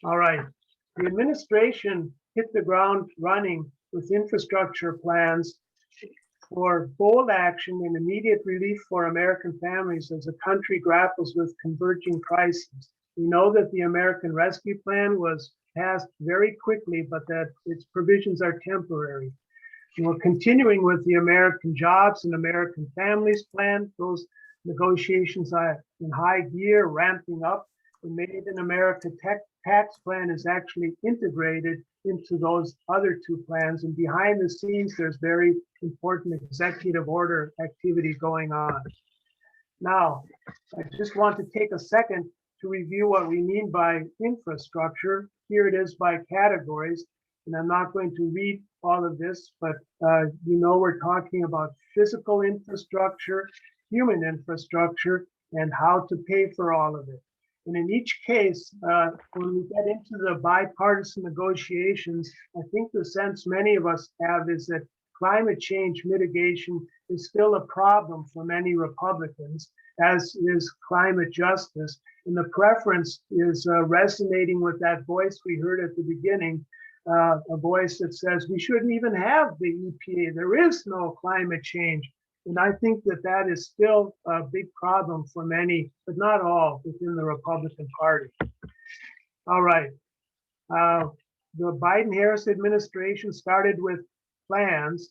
All right. The administration hit the ground running with infrastructure plans for bold action and immediate relief for American families as the country grapples with converging crises. We know that the American Rescue Plan was passed very quickly, but that its provisions are temporary. And we're continuing with the American Jobs and American Families Plan. Those negotiations are in high gear, ramping up. The Made in America tax plan is actually integrated into those other two plans. And behind the scenes, there's very important executive order activity going on. Now, I just want to take a second to review what we mean by infrastructure. Here it is by categories. And I'm not going to read all of this, but we're talking about physical infrastructure, human infrastructure, and how to pay for all of it. And in each case, when we get into the bipartisan negotiations, I think the sense many of us have is that climate change mitigation is still a problem for many Republicans, as is climate justice. And the preference is resonating with that voice we heard at the beginning, a voice that says we shouldn't even have the EPA. There is no climate change. And I think that that is still a big problem for many, but not all, within the Republican Party. All right. The Biden-Harris administration started with plans,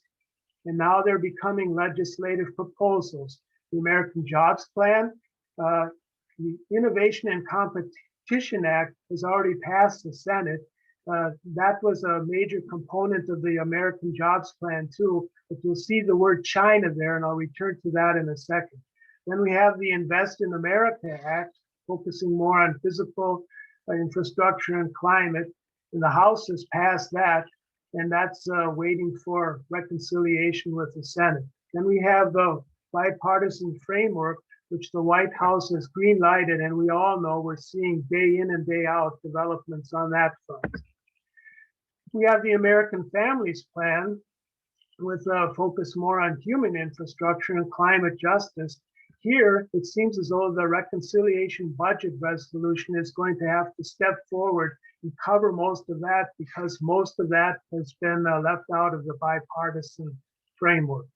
and now they're becoming legislative proposals. The American Jobs Plan, the Innovation and Competition Act has already passed the Senate. That was a major component of the American Jobs Plan too, but you'll see the word China there, and I'll return to that in a second. Then we have the Invest in America Act, focusing more on physical infrastructure and climate, and the House has passed that, and that's waiting for reconciliation with the Senate. Then we have the bipartisan framework, which the White House has green-lighted, and we all know we're seeing day in and day out developments on that front. We have the American Families Plan with a focus more on human infrastructure and climate justice. Here, it seems as though the reconciliation budget resolution is going to have to step forward and cover most of that, because most of that has been left out of the bipartisan framework.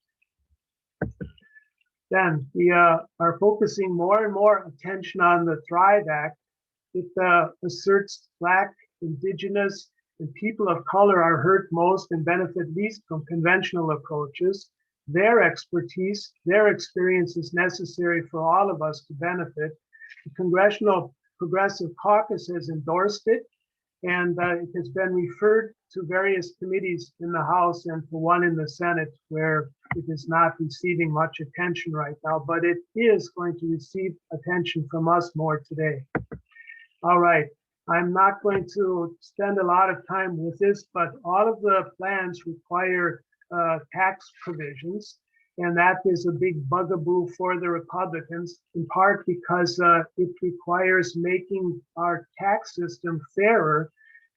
Then we are focusing more and more attention on the Thrive Act. It asserts Black, Indigenous, and people of color are hurt most and benefit least from conventional approaches. Their expertise, their experience is necessary for all of us to benefit. The Congressional Progressive Caucus has endorsed it, and it has been referred to various committees in the House and to one in the Senate, where it is not receiving much attention right now, but it is going to receive attention from us more today. All right. I'm not going to spend a lot of time with this, but all of the plans require tax provisions, and that is a big bugaboo for the Republicans, in part because it requires making our tax system fairer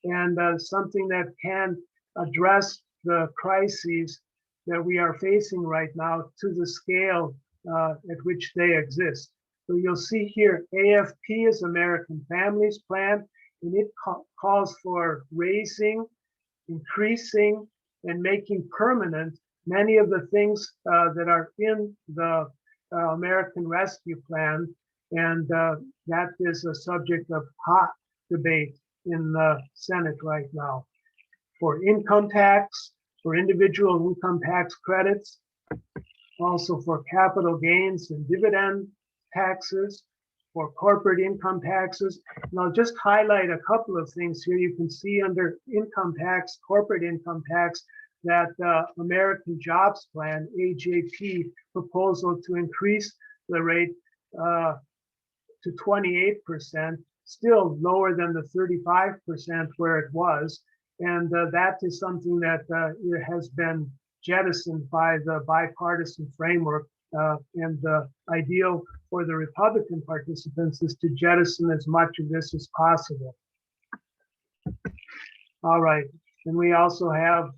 and something that can address the crises that we are facing right now to the scale at which they exist. So you'll see here, AFP is American Families Plan, and it calls for raising, increasing, and making permanent many of the things that are in the American Rescue Plan. And that is a subject of hot debate in the Senate right now. For income tax, for individual income tax credits, also for capital gains and dividend taxes, for corporate income taxes. And I'll just highlight a couple of things here. You can see under income tax, corporate income tax, that American Jobs Plan, AJP, proposal to increase the rate to 28%, still lower than the 35% where it was. And that is something that has been jettisoned by the bipartisan framework. And the ideal for the Republican participants is to jettison as much of this as possible. All right. And we also have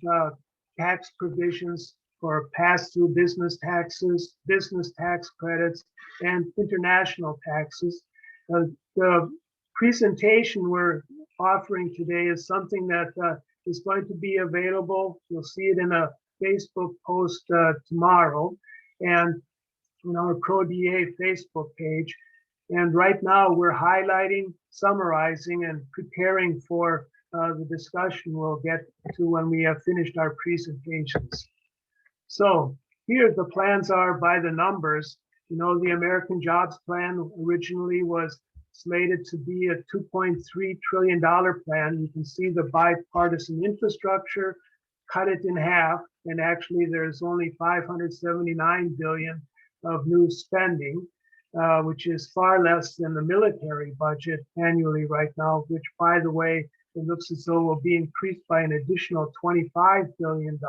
tax provisions for pass-through business taxes, business tax credits, and international taxes. The presentation we're offering today is something that is going to be available. You'll see it in a Facebook post tomorrow, and on our proDA Facebook page. And right now we're highlighting, summarizing, and preparing for the discussion we'll get to when we have finished our presentations. So here the plans are by the numbers. You know, the American Jobs Plan originally was slated to be a $2.3 trillion plan. You can see the bipartisan infrastructure, cut it in half, and actually there's only 579 billion of new spending, which is far less than the military budget annually right now, which, by the way, it looks as though will be increased by an additional $25 billion.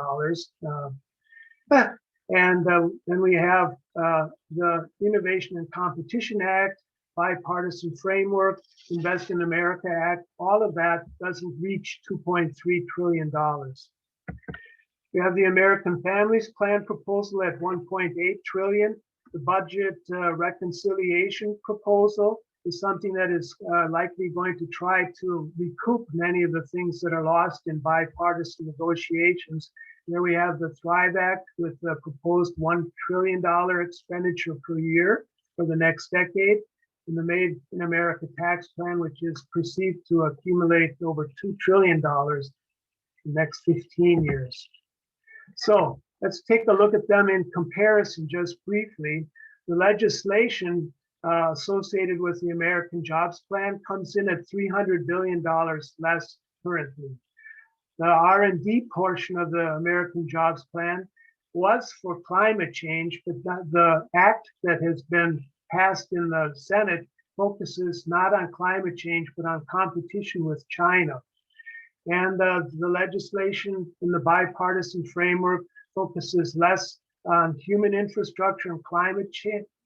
And then we have the Innovation and Competition Act, Bipartisan Framework, Invest in America Act. All of that doesn't reach $2.3 trillion. We have the American Families Plan proposal at 1.8 trillion. The budget reconciliation proposal is something that is likely going to try to recoup many of the things that are lost in bipartisan negotiations. There we have the Thrive Act with the proposed $1 trillion expenditure per year for the next decade, and the Made in America tax plan, which is perceived to accumulate over $2 trillion in the next 15 years. So let's take a look at them in comparison just briefly. The legislation associated with the American Jobs Plan comes in at $300 billion less currently. The R&D portion of the American Jobs Plan was for climate change, but the act that has been passed in the Senate focuses not on climate change, but on competition with China. And the legislation in the bipartisan framework focuses less on human infrastructure and climate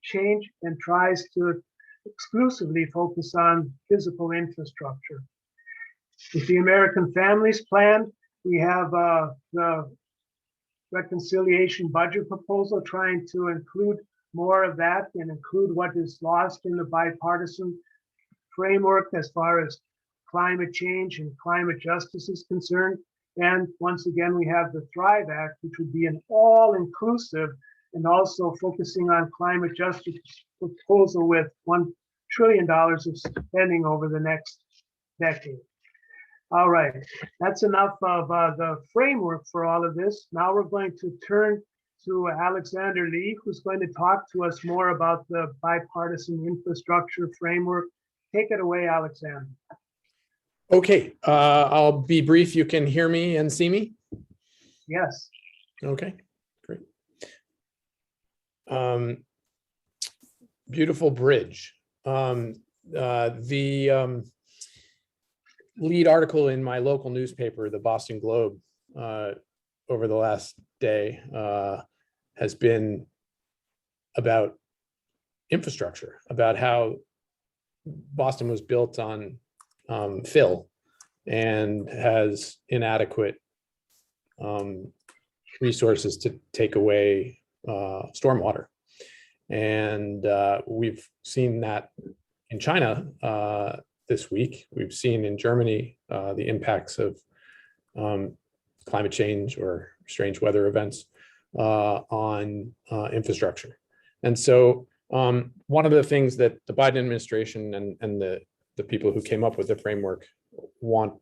change and tries to exclusively focus on physical infrastructure. With the American Families Plan, we have the reconciliation budget proposal trying to include more of that and include what is lost in the bipartisan framework as far as climate change and climate justice is concerned. And once again, we have the Thrive Act, which would be an all-inclusive and also focusing on climate justice proposal with $1 trillion of spending over the next decade. All right, that's enough of the framework for all of this. Now we're going to turn to Alexander Lee, who's going to talk to us more about the bipartisan infrastructure framework. Take it away, Alexander. Okay, I'll be brief. You can hear me and see me? Yes. Okay, great. Beautiful bridge. The lead article in my local newspaper, the Boston Globe, over the last day has been about infrastructure, about how Boston was built on fill and has inadequate resources to take away stormwater. And we've seen that in China this week. We've seen in Germany the impacts of climate change or strange weather events on infrastructure. And so one of the things that the Biden administration and the people who came up with the framework want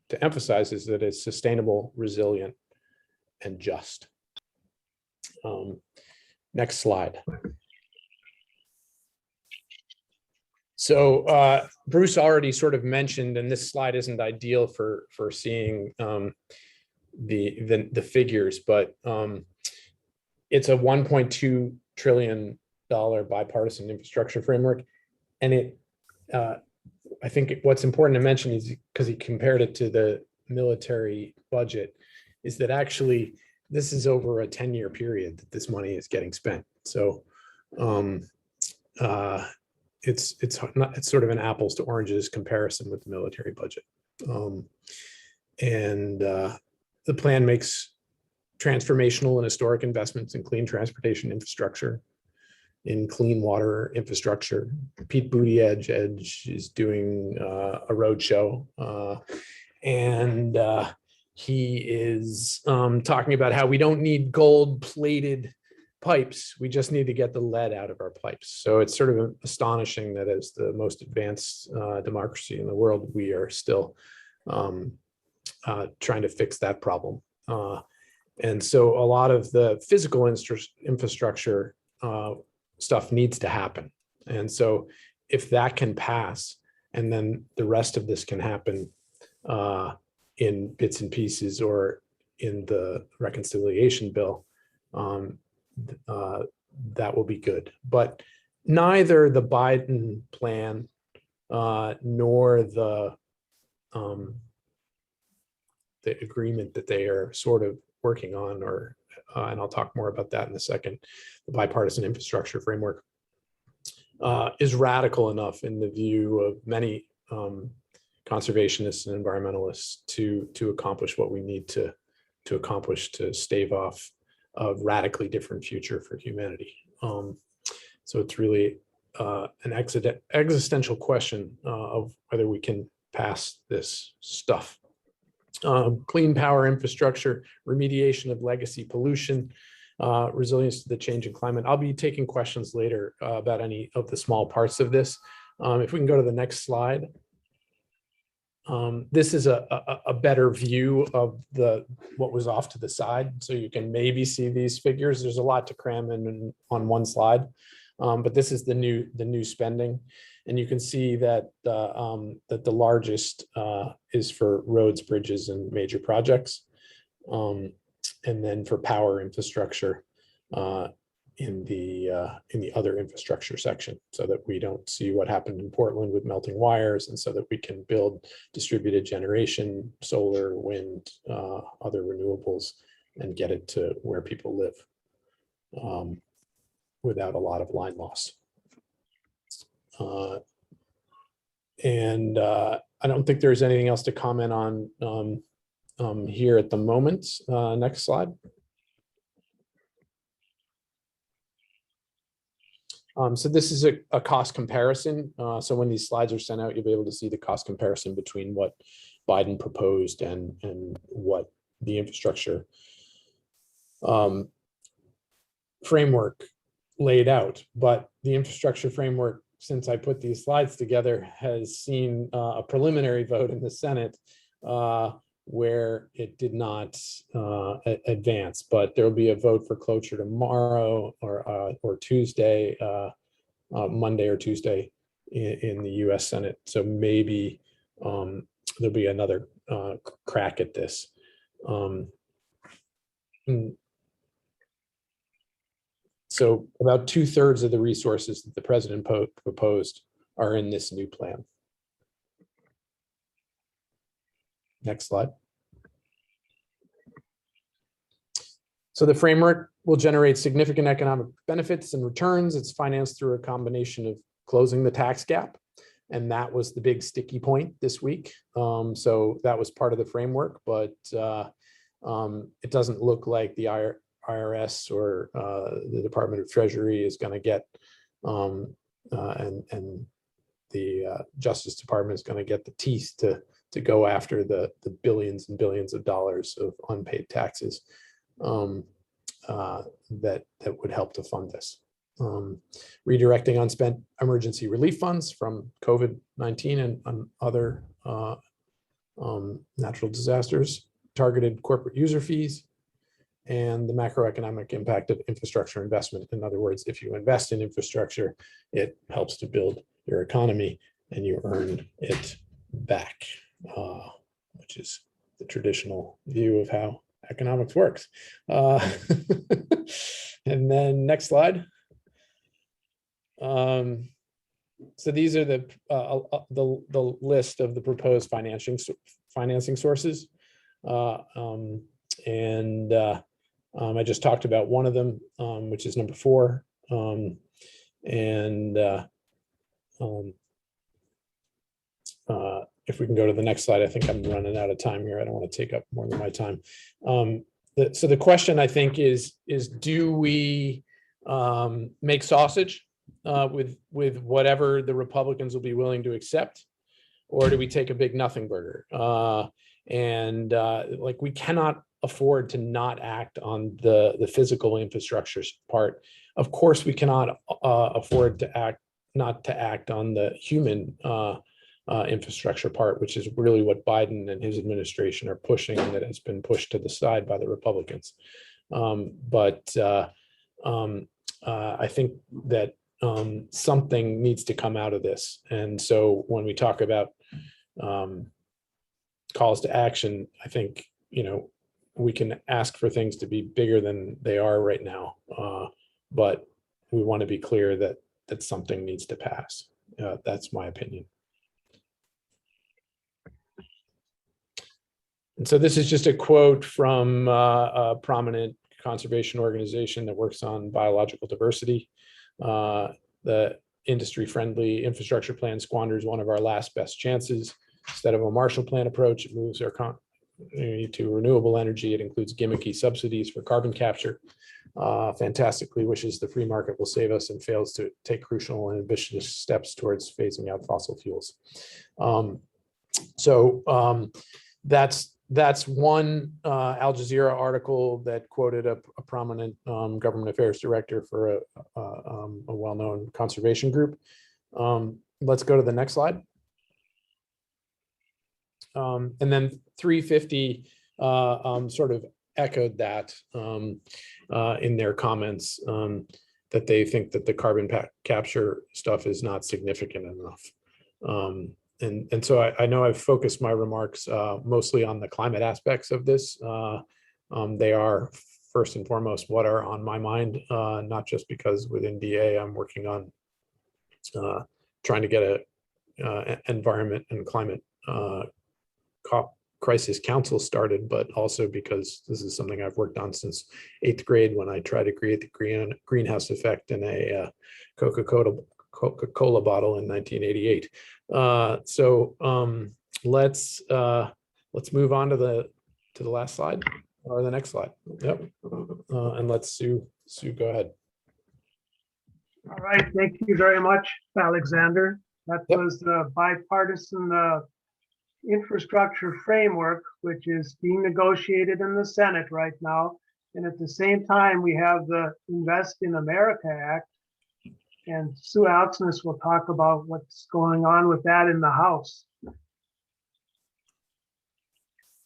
to emphasize is that it's sustainable, resilient, and just. Next slide. So Bruce already sort of mentioned, and this slide isn't ideal for seeing the figures, but it's a $1.2 trillion bipartisan infrastructure framework, and it I think what's important to mention is, because he compared it to the military budget, is that actually this is over a 10-year period that this money is getting spent. So it's sort of an apples to oranges comparison with the military budget. The plan makes transformational and historic investments in clean transportation infrastructure, in clean water infrastructure. Pete Buttigieg is doing a roadshow, and he is talking about how we don't need gold-plated pipes. We just need to get the lead out of our pipes. So it's sort of astonishing that as the most advanced democracy in the world, we are still trying to fix that problem. And so a lot of the physical infrastructure stuff needs to happen. And so if that can pass, and then the rest of this can happen in bits and pieces or in the reconciliation bill, that will be good. But neither the Biden plan nor the agreement that they are sort of working on, or and I'll talk more about that in a second, the bipartisan infrastructure framework, is radical enough in the view of many conservationists and environmentalists to accomplish what we need to accomplish to stave off a radically different future for humanity. So it's really an existential question of whether we can pass this stuff. Clean power infrastructure, remediation of legacy pollution, resilience to the changing climate. I'll be taking questions later about any of the small parts of this. If we can go to the next slide. This is a better view of what was off to the side, so you can maybe see these figures. There's a lot to cram in on one slide, but this is the new spending, and you can see that that the largest is for roads, bridges, and major projects, and then for power infrastructure in the other infrastructure section, so that we don't see what happened in Portland with melting wires, and so that we can build distributed generation, solar, wind, other renewables, and get it to where people live without a lot of line loss. I don't think there's anything else to comment on here at the moment. Next slide. So this is a cost comparison. So when these slides are sent out, you'll be able to see the cost comparison between what Biden proposed and what the infrastructure framework laid out. But the infrastructure framework, since I put these slides together, has seen a preliminary vote in the Senate where it did not advance, but there will be a vote for cloture tomorrow or Tuesday, Monday or Tuesday in the U.S. Senate. So maybe there'll be another crack at this. So about 2/3 of the resources that the president proposed are in this new plan. Next slide. So the framework will generate significant economic benefits and returns. It's financed through a combination of closing the tax gap, and that was the big sticky point this week. So that was part of the framework, but it doesn't look like the IRS or the Department of Treasury is going to get, and the Justice Department is going to get the teeth to go after the billions and billions of dollars of unpaid taxes that would help to fund this. Redirecting unspent emergency relief funds from COVID-19 and other natural disasters, targeted corporate user fees, and the macroeconomic impact of infrastructure investment. In other words, if you invest in infrastructure, it helps to build your economy and you earn it back, which is the traditional view of how economics works. And then next slide. So these are the list of the proposed financing sources. I just talked about one of them, which is number 4. If we can go to the next slide, I think I'm running out of time here. I don't want to take up more than my time. So the question, I think, is do we make sausage with whatever the Republicans will be willing to accept, or do we take a big nothing burger? Like, we cannot afford to not act on the physical infrastructure part. Of course, we cannot afford to not to act on the human infrastructure part, which is really what Biden and his administration are pushing, and that has been pushed to the side by the Republicans. I think that something needs to come out of this. And so when we talk about calls to action, I think, we can ask for things to be bigger than they are right now. But we want to be clear that something needs to pass. That's my opinion. And so this is just a quote from a prominent conservation organization that works on biological diversity. The industry-friendly infrastructure plan squanders one of our last best chances. Instead of a Marshall Plan approach, it moves our economy to renewable energy. It includes gimmicky subsidies for carbon capture. Fantastically wishes the free market will save us, and fails to take crucial and ambitious steps towards phasing out fossil fuels. That's one Al Jazeera article that quoted a prominent government affairs director for a well-known conservation group. Let's go to the next slide. And then 350 sort of echoed that in their comments, that they think that the carbon capture stuff is not significant enough. And so I know I've focused my remarks mostly on the climate aspects of this. They are first and foremost what are on my mind, not just because within DA I'm working on trying to get a environment and climate crisis council started, but also because this is something I've worked on since 8th grade, when I tried to create the greenhouse effect in a Coca-Cola bottle in 1988. Let's move on to the last slide, or the next slide. Yep. And let's Sue go ahead. All right, thank you very much, Alexander. That was the bipartisan infrastructure framework, which is being negotiated in the Senate right now. And at the same time, we have the Invest in America Act. And Sue Alksness will talk about what's going on with that in the House.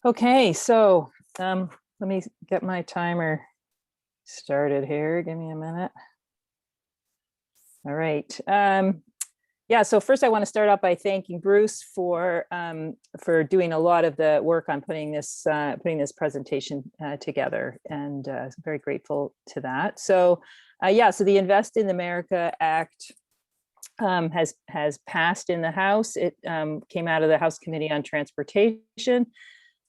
Okay, so let me get my timer started here. Give me a minute. All right. Yeah, so first I want to start out by thanking Bruce for doing a lot of the work on putting this presentation together, and very grateful to that. So so the Invest in America Act has passed in the House. It came out of the House Committee on Transportation,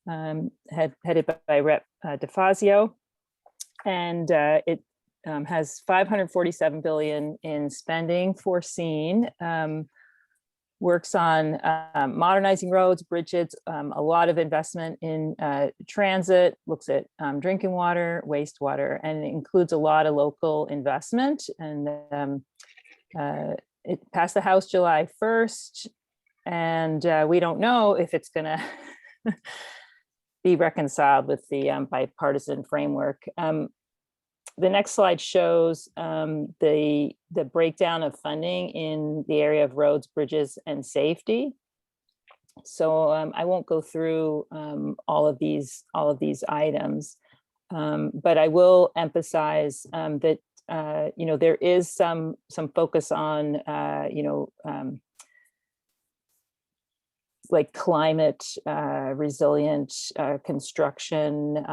headed by Rep. DeFazio, and it has $547 billion in spending foreseen. Works on modernizing roads, bridges, a lot of investment in transit, looks at drinking water, wastewater, and it includes a lot of local investment. And it passed the House July 1st, and we don't know if it's going to be reconciled with the bipartisan framework. The next slide shows the breakdown of funding in the area of roads, bridges, and safety. So I won't go through all of these items, but I will emphasize that there is some focus on like climate resilient construction.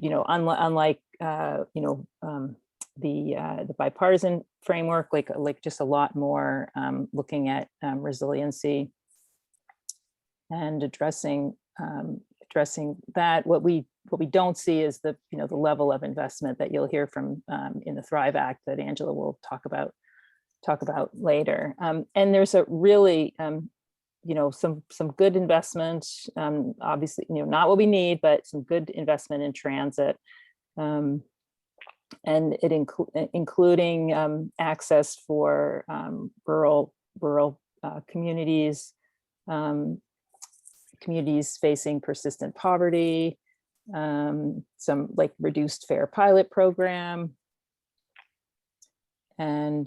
Unlike the bipartisan framework, like just a lot more looking at resiliency and addressing that. What we don't see is the level of investment that you'll hear from in the Thrive Act that Angela will talk about later. And there's a really some good investment, obviously, not what we need, but some good investment in transit. and it including access for rural communities, communities facing persistent poverty, some like reduced fare pilot program, and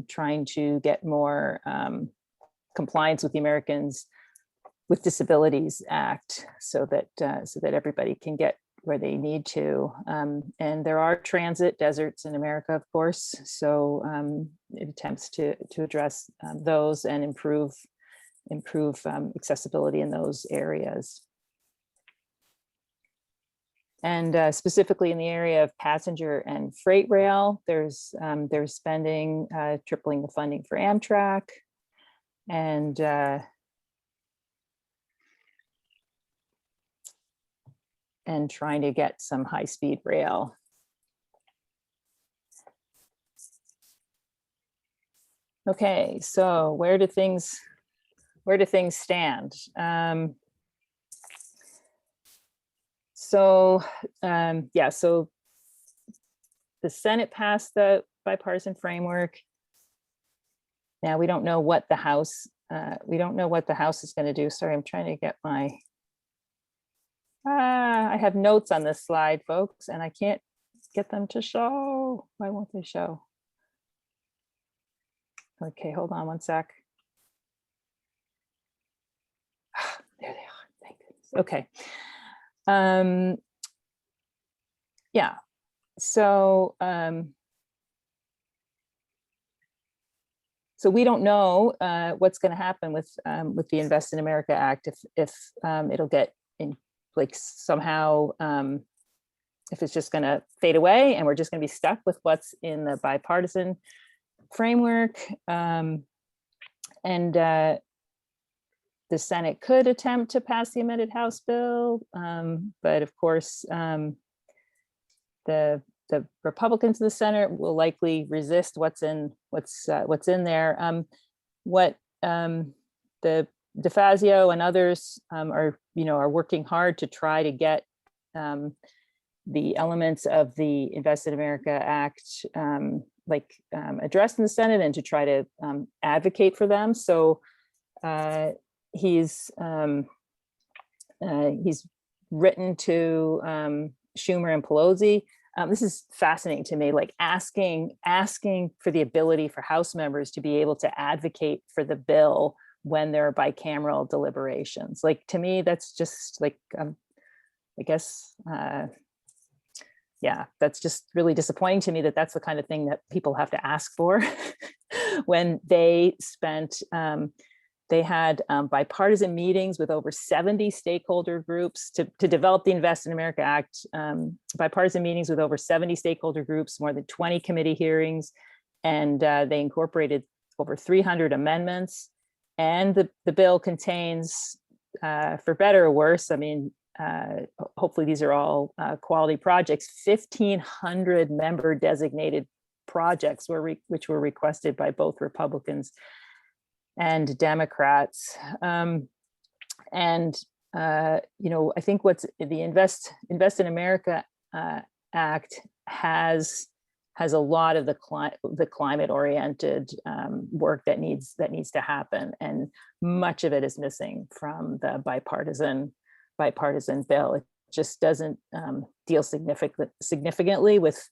trying to get more compliance with the Americans with Disabilities Act, so that everybody can get where they need to. And there are transit deserts in America, of course, so it attempts to address those and improve accessibility in those areas. And specifically in the area of passenger and freight rail, there's spending, tripling the funding for Amtrak, and trying to get some high-speed rail. Okay, so where do things stand? So the Senate passed the bipartisan framework. Now we don't know what the House is going to do. Sorry, I'm trying to get my. I have notes on this slide, folks, and I can't get them to show. Why won't they show? Okay, hold on one sec. There they are. Thank goodness. Okay. Yeah. So we don't know what's going to happen with the Invest in America Act, if it'll get in, like somehow, if it's just going to fade away and we're just going to be stuck with what's in the bipartisan framework. And the Senate could attempt to pass the amended House bill, but of course, the Republicans in the Senate will likely resist what's in there. What the DeFazio and others are working hard to try to get the elements of the Invest in America Act addressed in the Senate, and to try to advocate for them. So he's written to Schumer and Pelosi. This is fascinating to me, like asking for the ability for House members to be able to advocate for the bill when there are bicameral deliberations. Like, to me, that's just like, I guess, yeah, that's just really disappointing to me that that's the kind of thing that people have to ask for when they spent, they had bipartisan meetings with over 70 stakeholder groups to develop the Invest in America Act, bipartisan meetings with over 70 stakeholder groups, more than 20 committee hearings, and they incorporated over 300 amendments. And the bill contains, for better or worse, I mean, hopefully these are all quality projects, 1,500 member designated projects which were requested by both Republicans and Democrats. I think what's the Invest in America Act has a lot of the climate oriented work that needs to happen, and much of it is missing from the bipartisan bill. It just doesn't deal significantly with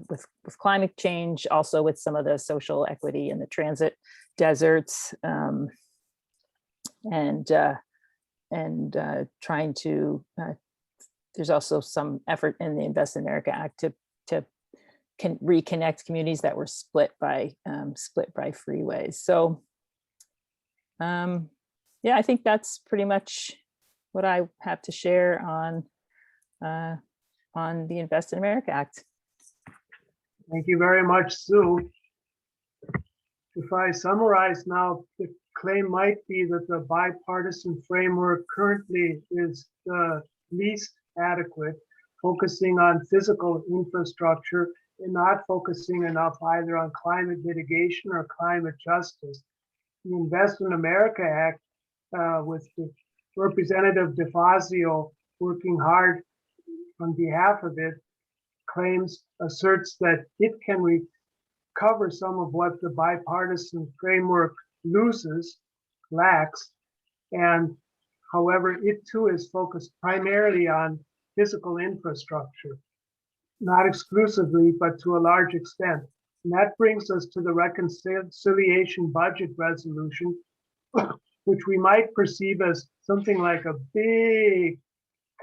with climate change, also with some of the social equity in the transit deserts, and trying to. There's also some effort in the Invest in America Act to reconnect communities that were split by freeways. So, yeah, I think that's pretty much what I have to share on the Invest in America Act. Thank you very much, Sue. If I summarize now, the claim might be that the bipartisan framework currently is the least adequate, focusing on physical infrastructure and not focusing enough either on climate mitigation or climate justice. The Invest in America Act, with the Representative DeFazio working hard on behalf of it, asserts that it can recover some of what the bipartisan framework lacks, and however, it too is focused primarily on physical infrastructure, not exclusively, but to a large extent. And that brings us to the reconciliation budget resolution, which we might perceive as something like a big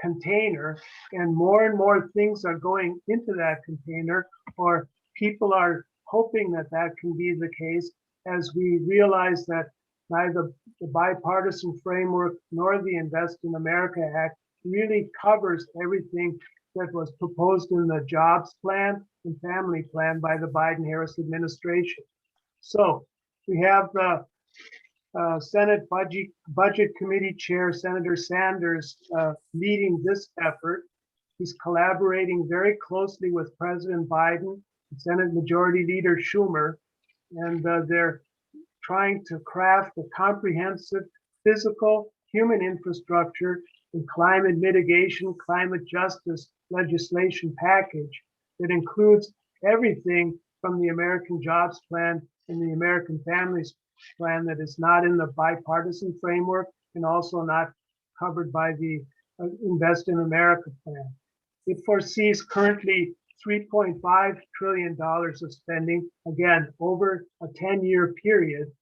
container, and more things are going into that container, or people are hoping that that can be the case, as we realize that neither the bipartisan framework nor the Invest in America Act really covers everything that was proposed in the jobs plan and family plan by the Biden-Harris administration. So we have the Senate Budget Committee Chair, Senator Sanders, leading this effort. He's collaborating very closely with President Biden and Senate Majority Leader Schumer, and they're trying to craft a comprehensive physical, human infrastructure and climate mitigation, climate justice legislation package that includes everything from the American Jobs Plan and the American Families Plan that is not in the bipartisan framework and also not covered by the Invest in America plan. It foresees currently $3.5 trillion of spending, again, over a 10-year period.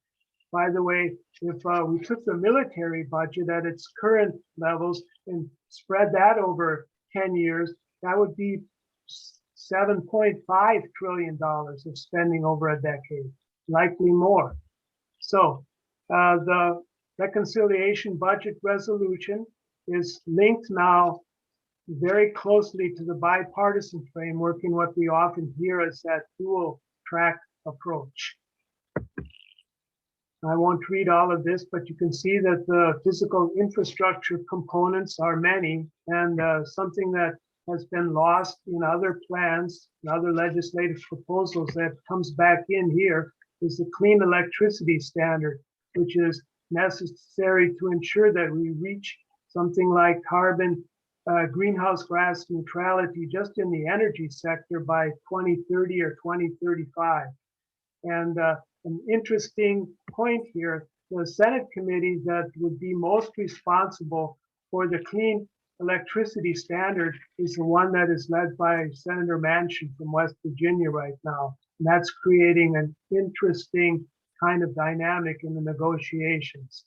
By the way, if we took the military budget at its current levels and spread that over 10 years, that would be $7.5 trillion of spending over a decade, likely more. So the reconciliation budget resolution is linked now very closely to the bipartisan framework in what we often hear as that dual track approach. I won't read all of this, but you can see that the physical infrastructure components are many, and something that has been lost in other plans and other legislative proposals that comes back in here is the clean electricity standard, which is necessary to ensure that we reach something like carbon greenhouse gas neutrality just in the energy sector by 2030 or 2035. And an interesting point here, the Senate committee that would be most responsible for the clean electricity standard is the one that is led by Senator Manchin from West Virginia right now. And that's creating an interesting kind of dynamic in the negotiations.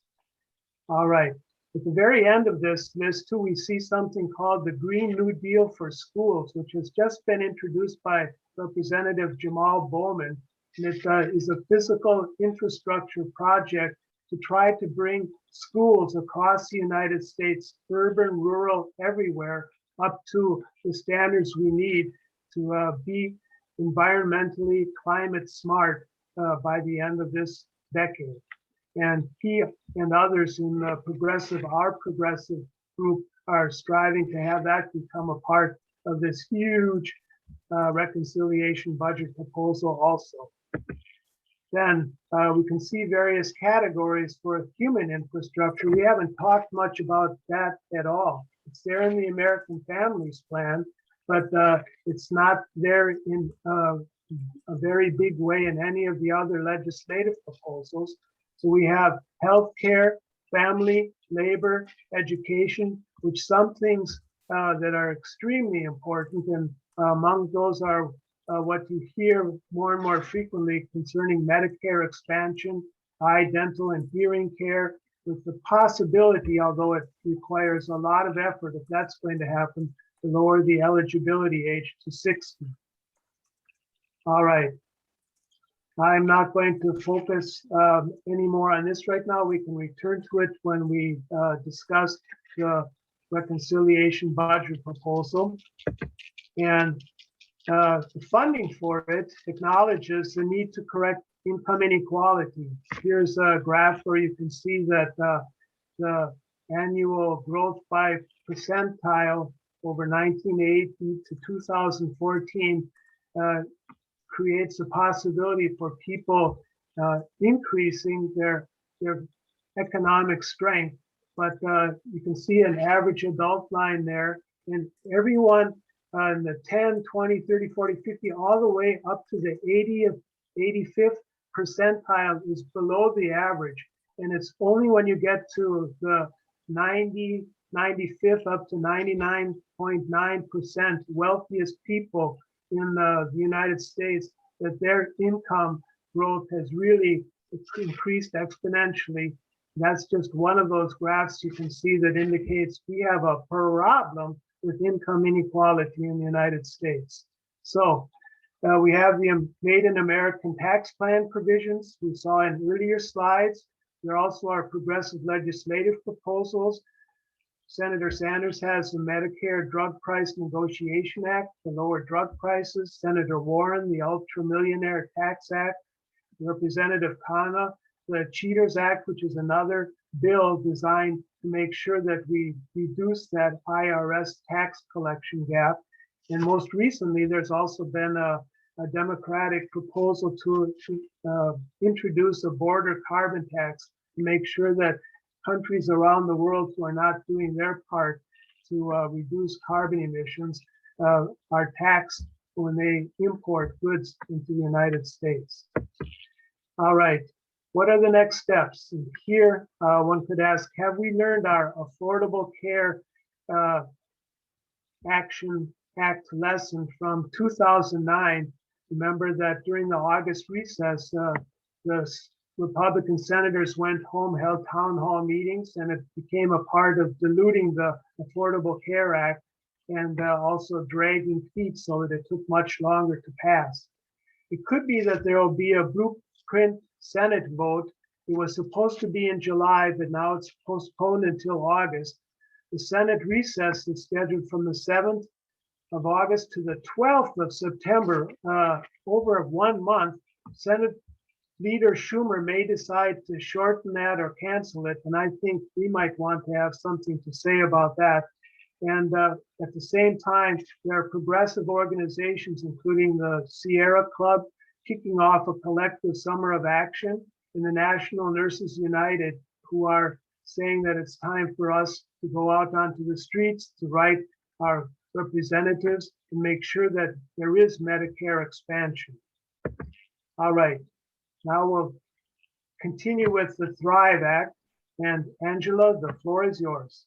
All right. At the very end of this list, too, we see something called the Green New Deal for Schools, which has just been introduced by Representative Jamal Bowman. And it is a physical infrastructure project to try to bring schools across the United States, urban, rural, everywhere, up to the standards we need to be environmentally climate smart by the end of this decade. And he and others in the our progressive group are striving to have that become a part of this huge reconciliation budget proposal also. Then we can see various categories for human infrastructure. We haven't talked much about that at all. It's there in the American Families Plan, but it's not there in a very big way in any of the other legislative proposals. So we have healthcare, family, labor, education, which some things that are extremely important, and among those are what you hear more and more frequently concerning Medicare expansion, eye, dental, and hearing care, with the possibility, although it requires a lot of effort if that's going to happen, to lower the eligibility age to 60. All right. I'm not going to focus anymore on this right now. We can return to it when we discuss the reconciliation budget proposal. And the funding for it acknowledges the need to correct income inequality. Here's a graph where you can see that the annual growth by percentile over 1980 to 2014 creates a possibility for people increasing their economic strength. But you can see an average adult line there, and everyone in the 10, 20, 30, 40, 50, all the way up to the 80th, 85th percentile is below the average. And it's only when you get to the 90, 95th up to 99.9% wealthiest people in the United States that their income growth has really increased exponentially. That's just one of those graphs you can see that indicates we have a problem with income inequality in the United States. So we have the Made in American tax plan provisions we saw in earlier slides. There also are progressive legislative proposals. Senator Sanders has the Medicare Drug Price Negotiation Act to lower drug prices. Senator Warren, the Ultra Millionaire Tax Act. Representative Khanna, the Cheaters Act, which is another bill designed to make sure that we reduce that IRS tax collection gap. And most recently, there's also been a Democratic proposal to introduce a border carbon tax to make sure that countries around the world who are not doing their part to reduce carbon emissions are taxed when they import goods into the United States. All right, what are the next steps? And here, one could ask, have we learned our Affordable Care Action Act lesson from 2009? Remember that during the August recess, the Republican senators went home, held town hall meetings, and it became a part of diluting the Affordable Care Act and also dragging feet so that it took much longer to pass. It could be that there will be a blueprint Senate vote. It was supposed to be in July, but now it's postponed until August. The Senate recess is scheduled from the 7th of August to the 12th of September, over 1 month. Senate Leader Schumer may decide to shorten that or cancel it, and I think we might want to have something to say about that. And at the same time, there are progressive organizations, including the Sierra Club, kicking off a collective summer of action, and the National Nurses United, who are saying that it's time for us to go out onto the streets to write our representatives and make sure that there is Medicare expansion. All right, now we'll continue with the Thrive Act. And Angela, the floor is yours.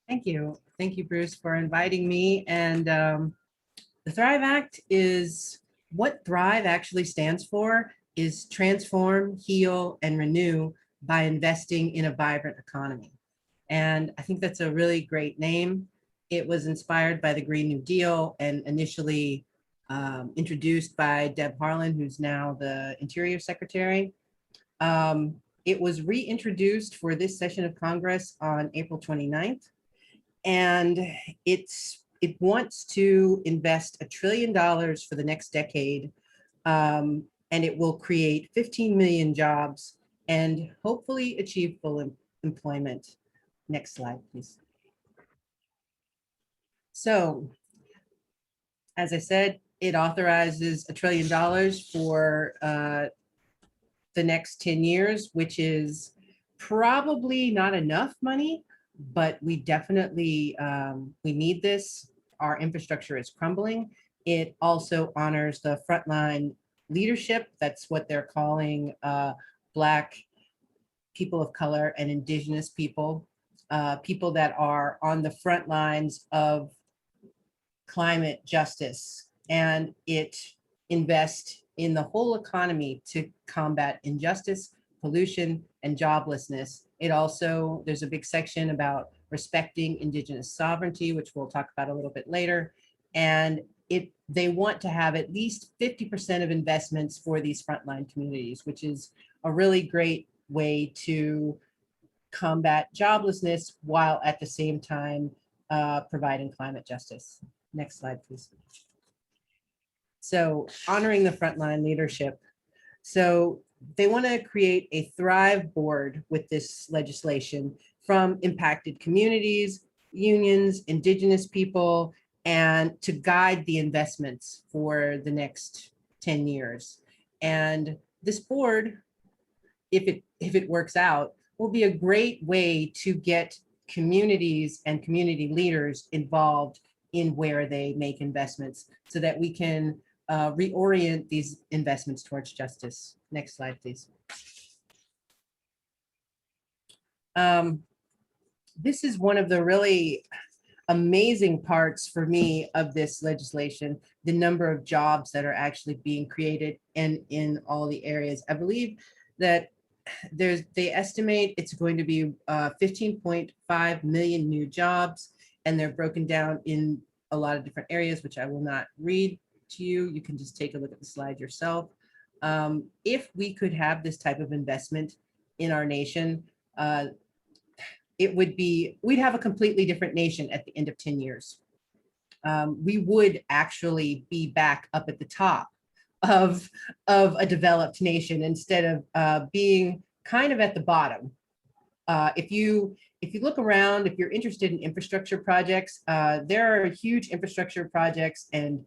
Thank you. Thank you, Bruce, for inviting me. And the Thrive Act is what Thrive actually stands for is transform, heal, and renew by investing in a vibrant economy. And I think that's a really great name. It was inspired by the Green New Deal and initially introduced by Deb Haaland, who's now the Interior Secretary. It was reintroduced for this session of Congress on April 29th. And it wants to invest $1 trillion for the next decade. And it will create 15 million jobs and hopefully achieve full employment. Next slide, please. So, as I said, it authorizes $1 trillion for the next 10 years, which is probably not enough money, but we definitely, we need this. Our infrastructure is crumbling. It also honors the frontline leadership. That's what they're calling Black, people of color, and Indigenous people, people that are on the front lines of climate justice. And it invests in the whole economy to combat injustice, pollution, and joblessness. It also, there's a big section about respecting Indigenous sovereignty, which we'll talk about a little bit later. And they want to have at least 50% of investments for these frontline communities, which is a really great way to combat joblessness while at the same time providing climate justice. Next slide, please. So honoring the frontline leadership. So they want to create a Thrive board with this legislation from impacted communities, unions, Indigenous people, and to guide the investments for the next 10 years. And this board, if it works out, will be a great way to get communities and community leaders involved in where they make investments so that we can reorient these investments towards justice. Next slide, please. This is one of the really amazing parts for me of this legislation, the number of jobs that are actually being created and in all the areas. I believe that they estimate it's going to be 15.5 million new jobs, and they're broken down in a lot of different areas, which I will not read to you. You can just take a look at the slide yourself. If we could have this type of investment in our nation, we'd have a completely different nation at the end of 10 years. We would actually be back up at the top of a developed nation instead of being kind of at the bottom. If you look around, if you're interested in infrastructure projects, there are huge infrastructure projects and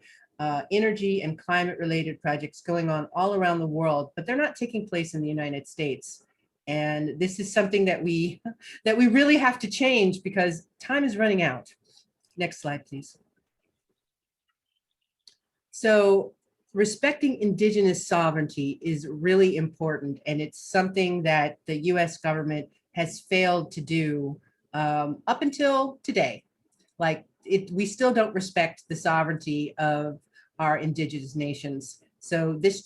energy and climate related projects going on all around the world, but they're not taking place in the United States. And this is something that we really have to change because time is running out. Next slide, please. So respecting Indigenous sovereignty is really important, and it's something that the US government has failed to do up until today. We still don't respect the sovereignty of our Indigenous nations. So this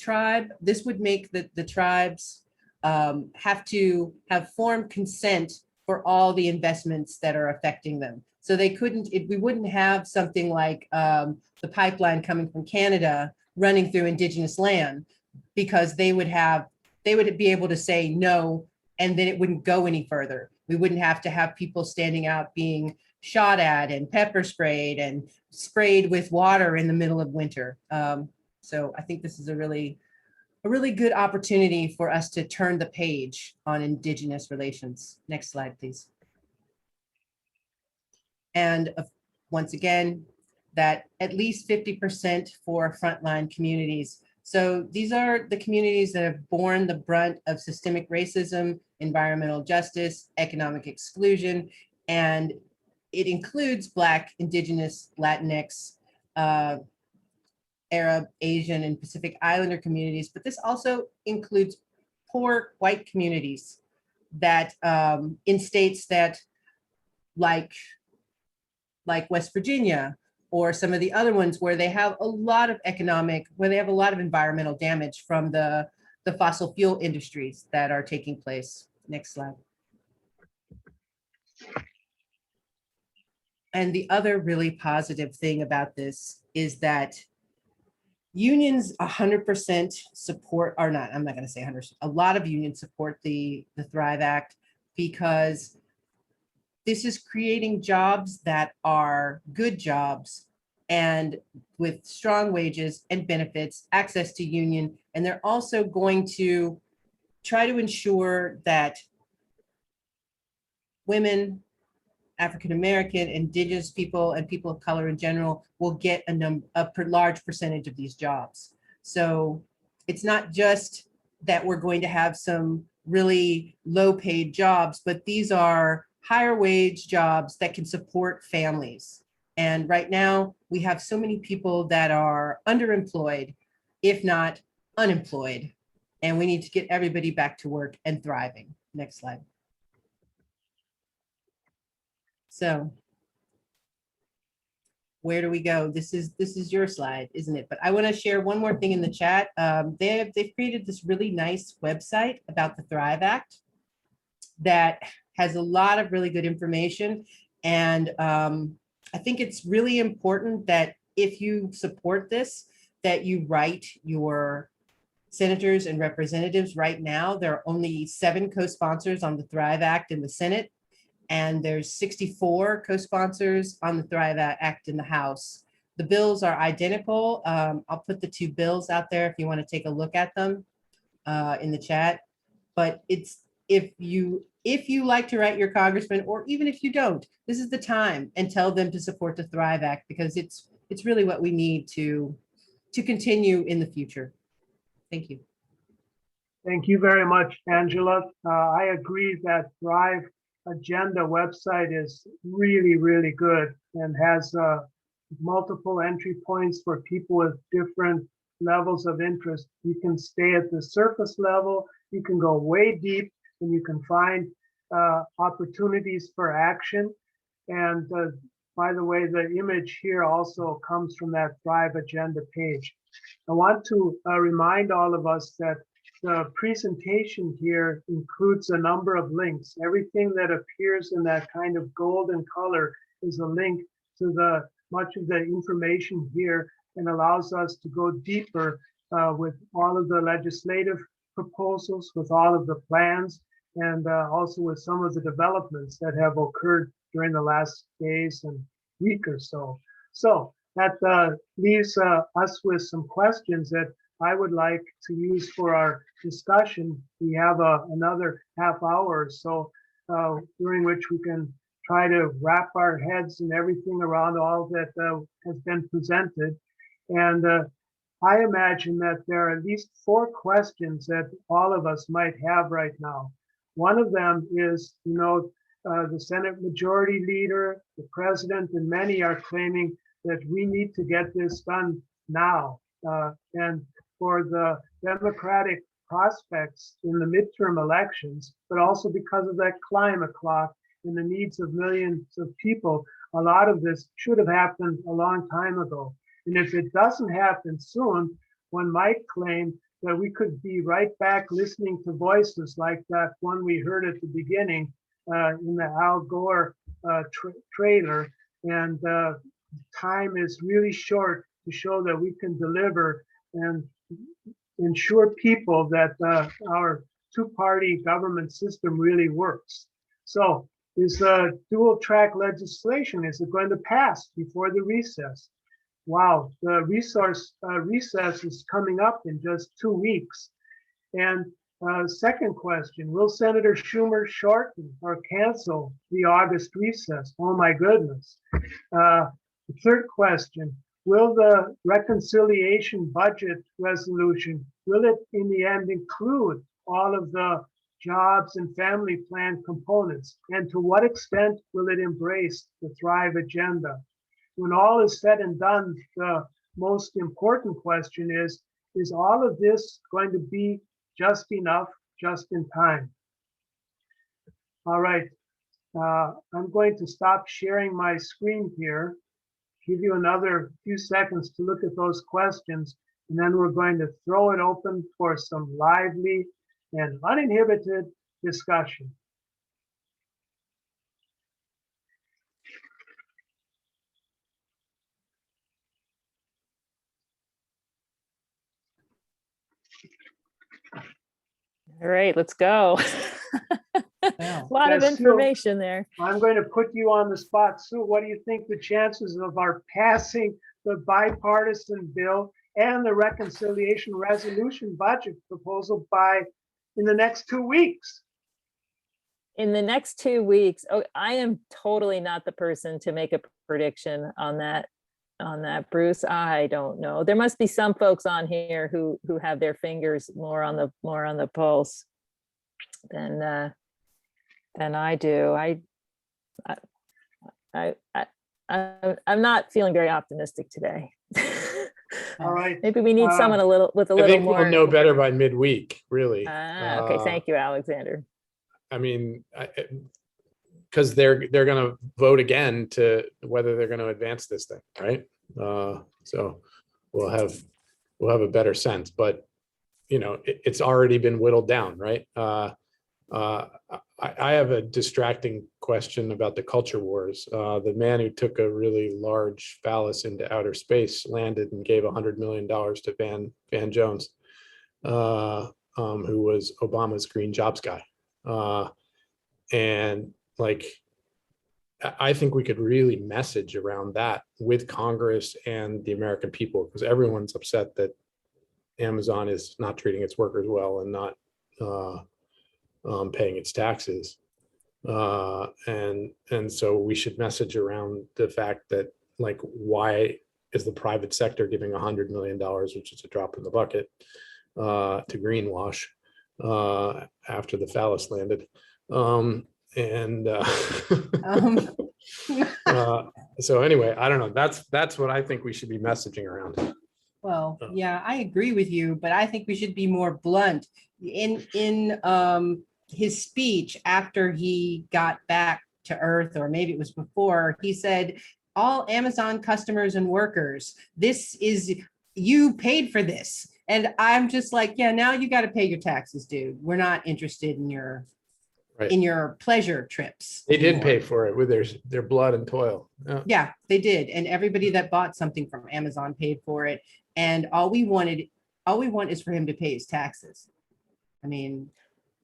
would make the tribes have to have formed consent for all the investments that are affecting them. So we wouldn't have something like the pipeline coming from Canada running through Indigenous land, because they would be able to say no, and then it wouldn't go any further. We wouldn't have to have people standing out being shot at and pepper sprayed and sprayed with water in the middle of winter. So I think this is a really good opportunity for us to turn the page on Indigenous relations. Next slide, please. And once again, that at least 50% for frontline communities. So these are the communities that have borne the brunt of systemic racism, environmental justice, economic exclusion, and it includes Black, Indigenous, Latinx, Arab, Asian, and Pacific Islander communities, but this also includes poor white communities that in states that like West Virginia, or some of the other ones where they have a lot of environmental damage from the fossil fuel industries that are taking place. Next slide. And the other really positive thing about this is that unions 100% support, or not, I'm not going to say 100%, a lot of unions support the Thrive Act, because this is creating jobs that are good jobs and with strong wages and benefits, access to union. And they're also going to try to ensure that women, African-American, Indigenous people, and people of color in general will get a large percentage of these jobs. So it's not just that we're going to have some really low paid jobs, but these are higher wage jobs that can support families. And right now we have so many people that are underemployed, if not unemployed, and we need to get everybody back to work and thriving. Next slide. So where do we go? This is your slide, isn't it? But I want to share one more thing in the chat. They've created this really nice website about the Thrive Act that has a lot of really good information. And I think it's really important that if you support this, that you write your senators and representatives. Right now, there are only 7 co-sponsors on the Thrive Act in the Senate, and there's 64 co-sponsors on the Thrive Act in the House. The bills are identical. I'll put the 2 bills out there if you want to take a look at them in the chat. But it's if you like to write your congressman, or even if you don't, this is the time, and tell them to support the Thrive Act, because it's really what we need to continue in the future. Thank you. Thank you very much, Angela. I agree that Thrive Agenda website is really, really good and has multiple entry points for people with different levels of interest. You can stay at the surface level, you can go way deep, and you can find opportunities for action. And by the way, the image here also comes from that Thrive Agenda page. I want to remind all of us that the presentation here includes a number of links. Everything that appears in that kind of golden color is a link to the much of the information here, and allows us to go deeper with all of the legislative proposals, with all of the plans, and also with some of the developments that have occurred during the last days and week or so. So that leaves us with some questions that I would like to use for our discussion. We have another half hour or so during which we can try to wrap our heads and everything around all that has been presented. And I imagine that there are at least 4 questions that all of us might have right now. One of them is, the Senate Majority Leader, the President, and many are claiming that we need to get this done now. And for the Democratic prospects in the midterm elections, but also because of that climate clock and the needs of millions of people, a lot of this should have happened a long time ago. And if it doesn't happen soon, one might claim that we could be right back listening to voices like that one we heard at the beginning in the Al Gore trailer. And time is really short to show that we can deliver and ensure people that our 2-party government system really works. So is dual track legislation, is it going to pass before the recess? Wow, the recess is coming up in just 2 weeks. And second question, will Senator Schumer shorten or cancel the August recess? Oh my goodness. The third question, will the reconciliation budget resolution, will it in the end include all of the jobs and family plan components? And to what extent will it embrace the Thrive Agenda? When all is said and done, the most important question is all of this going to be just enough, just in time? All right, I'm going to stop sharing my screen here, give you another few seconds to look at those questions, and then we're going to throw it open for some lively and uninhibited discussion. All right, let's go. Wow. A lot of Yes, Sue, information there. I'm going to put you on the spot. Sue, what do you think the chances of our passing the bipartisan bill and the reconciliation resolution budget proposal in the next 2 weeks? In the next 2 weeks, I am totally not the person to make a prediction on that, Bruce. I don't know. There must be some folks on here who have their fingers more on the pulse than I do. I'm not feeling very optimistic today. All right. Maybe we need someone with a I little think more. we'll know better by midweek, really. Okay, thank you, Alexander. I mean, because they're going to vote again to whether they're going to advance this thing, right? So we'll have a better sense. But it's already been whittled down, right? I have a distracting question about the culture wars. The man who took a really large phallus into outer space landed and gave $100 million to Van Jones, who was Obama's green jobs guy. And like, I think we could really message around that with Congress and the American people, because everyone's upset that Amazon is not treating its workers well and not paying its taxes. And so we should message around the fact that, like, why is the private sector giving $100 million, which is a drop in the bucket, to greenwash after the phallus landed? And Um, so anyway, I don't know. That's what I think we should be messaging around. Well, yeah, I agree with you, but I think we should be more blunt. In his speech after he got back to Earth, or maybe it was before, he said, all Amazon customers and workers, this is, you paid for this. And I'm just like, yeah, now you got to pay your taxes, dude. We're not interested in your Right. in your pleasure trips. They did anymore. pay for it with their blood and toil. Yeah. Yeah, they did. And everybody that bought something from Amazon paid for it. And all we want is for him to pay his taxes. I mean,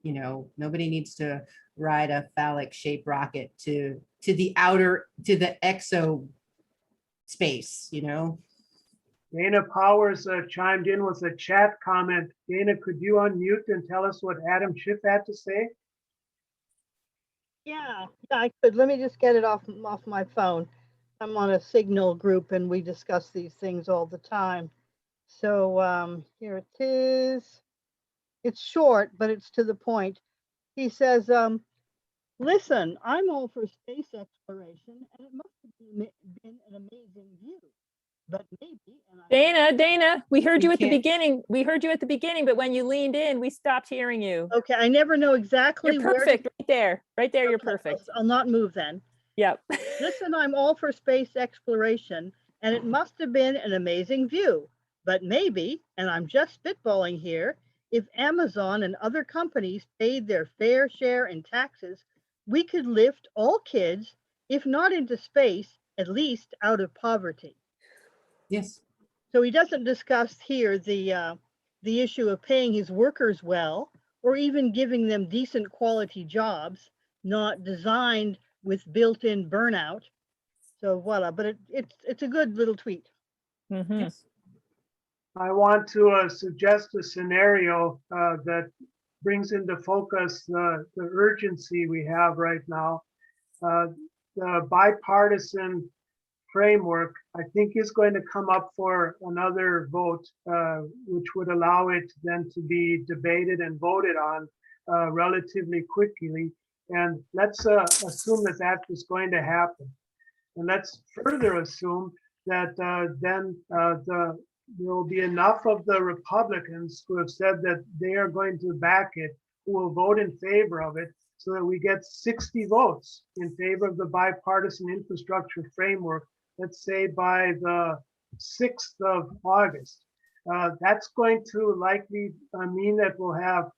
you know, nobody needs to ride a phallic shaped rocket to the exo space, you know? Dana Powers chimed in with a chat comment. Dana, could you unmute and tell us what Adam Schiff had to say? Yeah, I could. Let me just get it off my phone. I'm on a Signal group and we discuss these things all the time. So here it is. It's short, but it's to the point. He says, listen, I'm all for space exploration and it must have been an amazing view. But maybe, and Dana, we heard You you at the can't- beginning. We heard you at the beginning, but when you leaned in, we stopped hearing you. okay, I never know exactly You're where to- perfect right there. Right there, you're Okay, perfect. I'll not move then. Yep. Listen, I'm all for space exploration, and it must have been an amazing view. But maybe, and I'm just spitballing here, if Amazon and other companies paid their fair share in taxes, we could lift all kids, if not into space, at least out of poverty. Yes. So he doesn't discuss here the issue of paying his workers well, or even giving them decent quality jobs, not designed with built-in burnout. So voila, but it's a good little tweet. Mhm. Yes. I want to suggest a scenario that brings into focus the urgency we have right now. The bipartisan framework, I think, is going to come up for another vote, which would allow it then to be debated and voted on relatively quickly. And let's assume that that is going to happen. And let's further assume that then there will be enough of the Republicans who have said that they are going to back it, who will vote in favor of it, so that we get 60 votes in favor of the bipartisan infrastructure framework, let's say by the 6th of August. That's going to likely mean that we'll have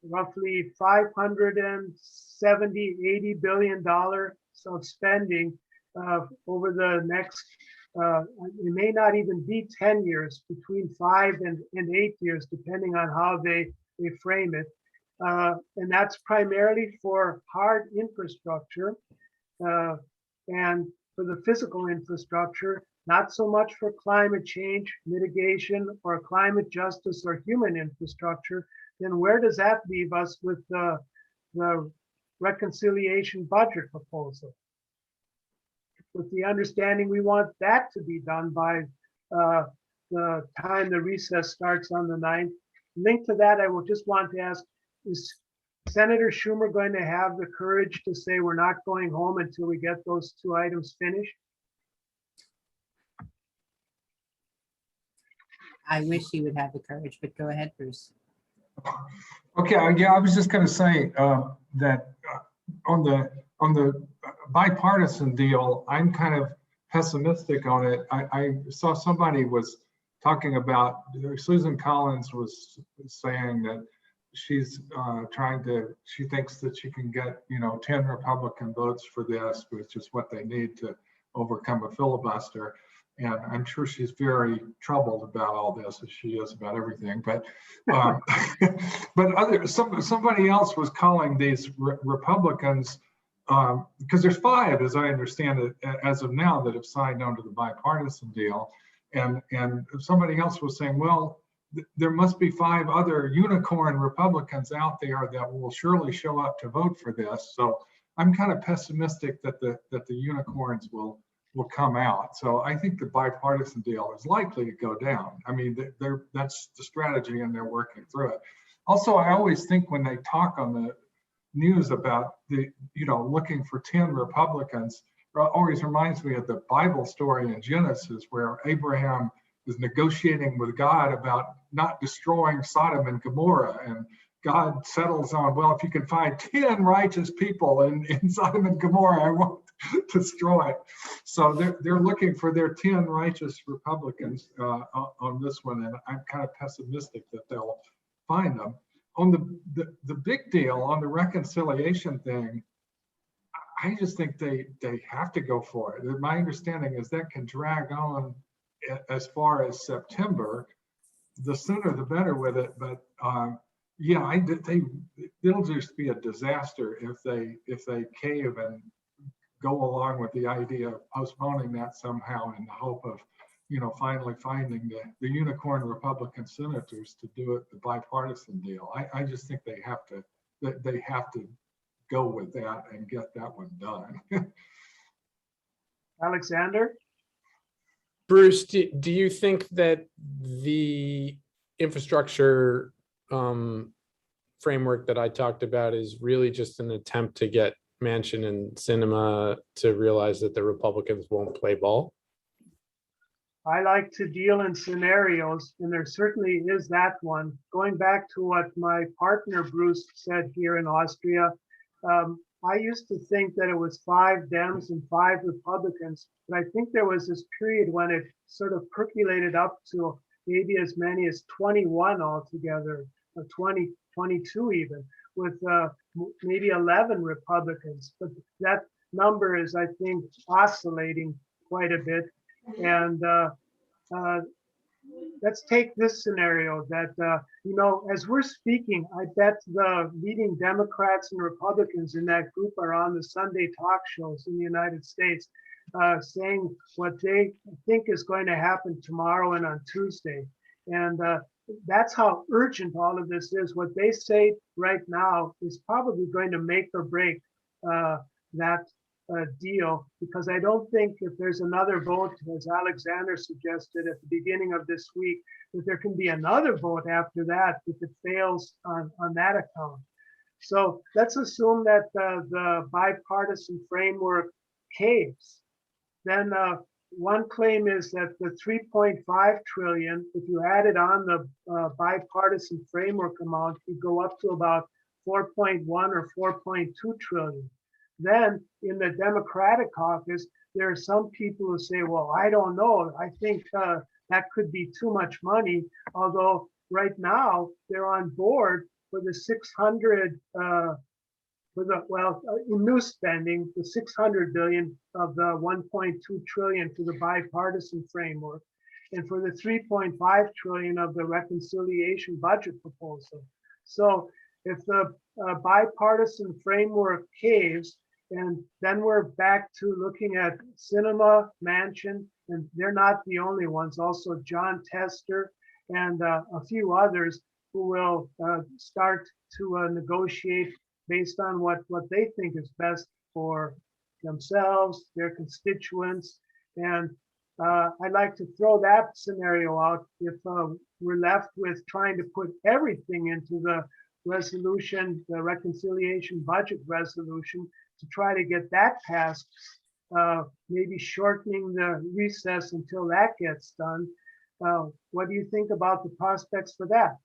roughly $570–80 billion of spending over the next, it may not even be 10 years, between 5 and 8 years, depending on how they frame it. And that's primarily for hard infrastructure and for the physical infrastructure, not so much for climate change, mitigation, or climate justice or human infrastructure. Then where does that leave us with the reconciliation budget proposal? With the understanding we want that to be done by the time the recess starts on the 9th. Linked to that, I will just want to ask, is Senator Schumer going to have the courage to say we're not going home until we get those 2 items finished? I wish he would have the courage, but go ahead, Bruce. Okay, yeah, I was just going to say that on the bipartisan deal, I'm kind of pessimistic on it. I saw somebody was talking about, Susan Collins was saying that she's she thinks that she can get 10 Republican votes for this, which is what they need to overcome a filibuster. And I'm sure she's very troubled about all this, as she is about everything. But but somebody else was calling these Republicans, because there's 5, as I understand it, as of now, that have signed on to the bipartisan deal. And somebody else was saying, well, there must be 5 other unicorn Republicans out there that will surely show up to vote for this. So I'm kind of pessimistic that the unicorns will come out. So I think the bipartisan deal is likely to go down. I mean, that's the strategy, and they're working through it. Also, I always think when they talk on news about the, looking for 10 Republicans always reminds me of the Bible story in Genesis where Abraham is negotiating with God about not destroying Sodom and Gomorrah. And God settles on, well, if you can find 10 righteous people in Sodom and Gomorrah, I won't destroy it. So they're looking for their 10 righteous Republicans on this one. And I'm kind of pessimistic that they'll find them. On the big deal, on the reconciliation thing, I just think they have to go for it. My understanding is that can drag on as far as September. The sooner the better with it. But yeah, it'll just be a disaster if they cave and go along with the idea of postponing that somehow in the hope of, finally finding the unicorn Republican senators to do it the bipartisan deal. I just think they have to go with that and get that one done. Alexander? Bruce, do you think that the infrastructure framework that I talked about is really just an attempt to get Manchin and Sinema to realize that the Republicans won't play ball? I like to deal in scenarios, and there certainly is that one. Going back to what my partner Bruce said here in Austria, I used to think that it was 5 Dems and 5 Republicans, but I think there was this period when it sort of percolated up to maybe as many as 21 altogether, or 20, 22 even, with maybe 11 Republicans. But that number is, I think, oscillating quite a bit. And let's take this scenario that, as we're speaking, I bet the leading Democrats and Republicans in that group are on the Sunday talk shows in the United States saying what they think is going to happen tomorrow and on Tuesday. And that's how urgent all of this is. What they say right now is probably going to make or break that deal, because I don't think if there's another vote, as Alexander suggested at the beginning of this week, that there can be another vote after that if it fails on that account. So let's assume that the bipartisan framework caves. Then one claim is that the 3.5 trillion, if you added on the bipartisan framework amount, you go up to about 4.1 or 4.2 trillion. Then in the Democratic caucus, there are some people who say, well, I don't know. I think that could be too much money. Although right now they're on board for the 600, in new spending, the 600 billion of the 1.2 trillion to the bipartisan framework, and for the 3.5 trillion of the reconciliation budget proposal. So if the bipartisan framework caves, and then we're back to looking at Sinema, Manchin, and they're not the only ones, also John Tester and a few others who will start to negotiate based on what they think is best for themselves, their constituents. And I'd like to throw that scenario out if we're left with trying to put everything into the resolution, the reconciliation budget resolution, to try to get that passed, maybe shortening the recess until that gets done. What do you think about the prospects for that?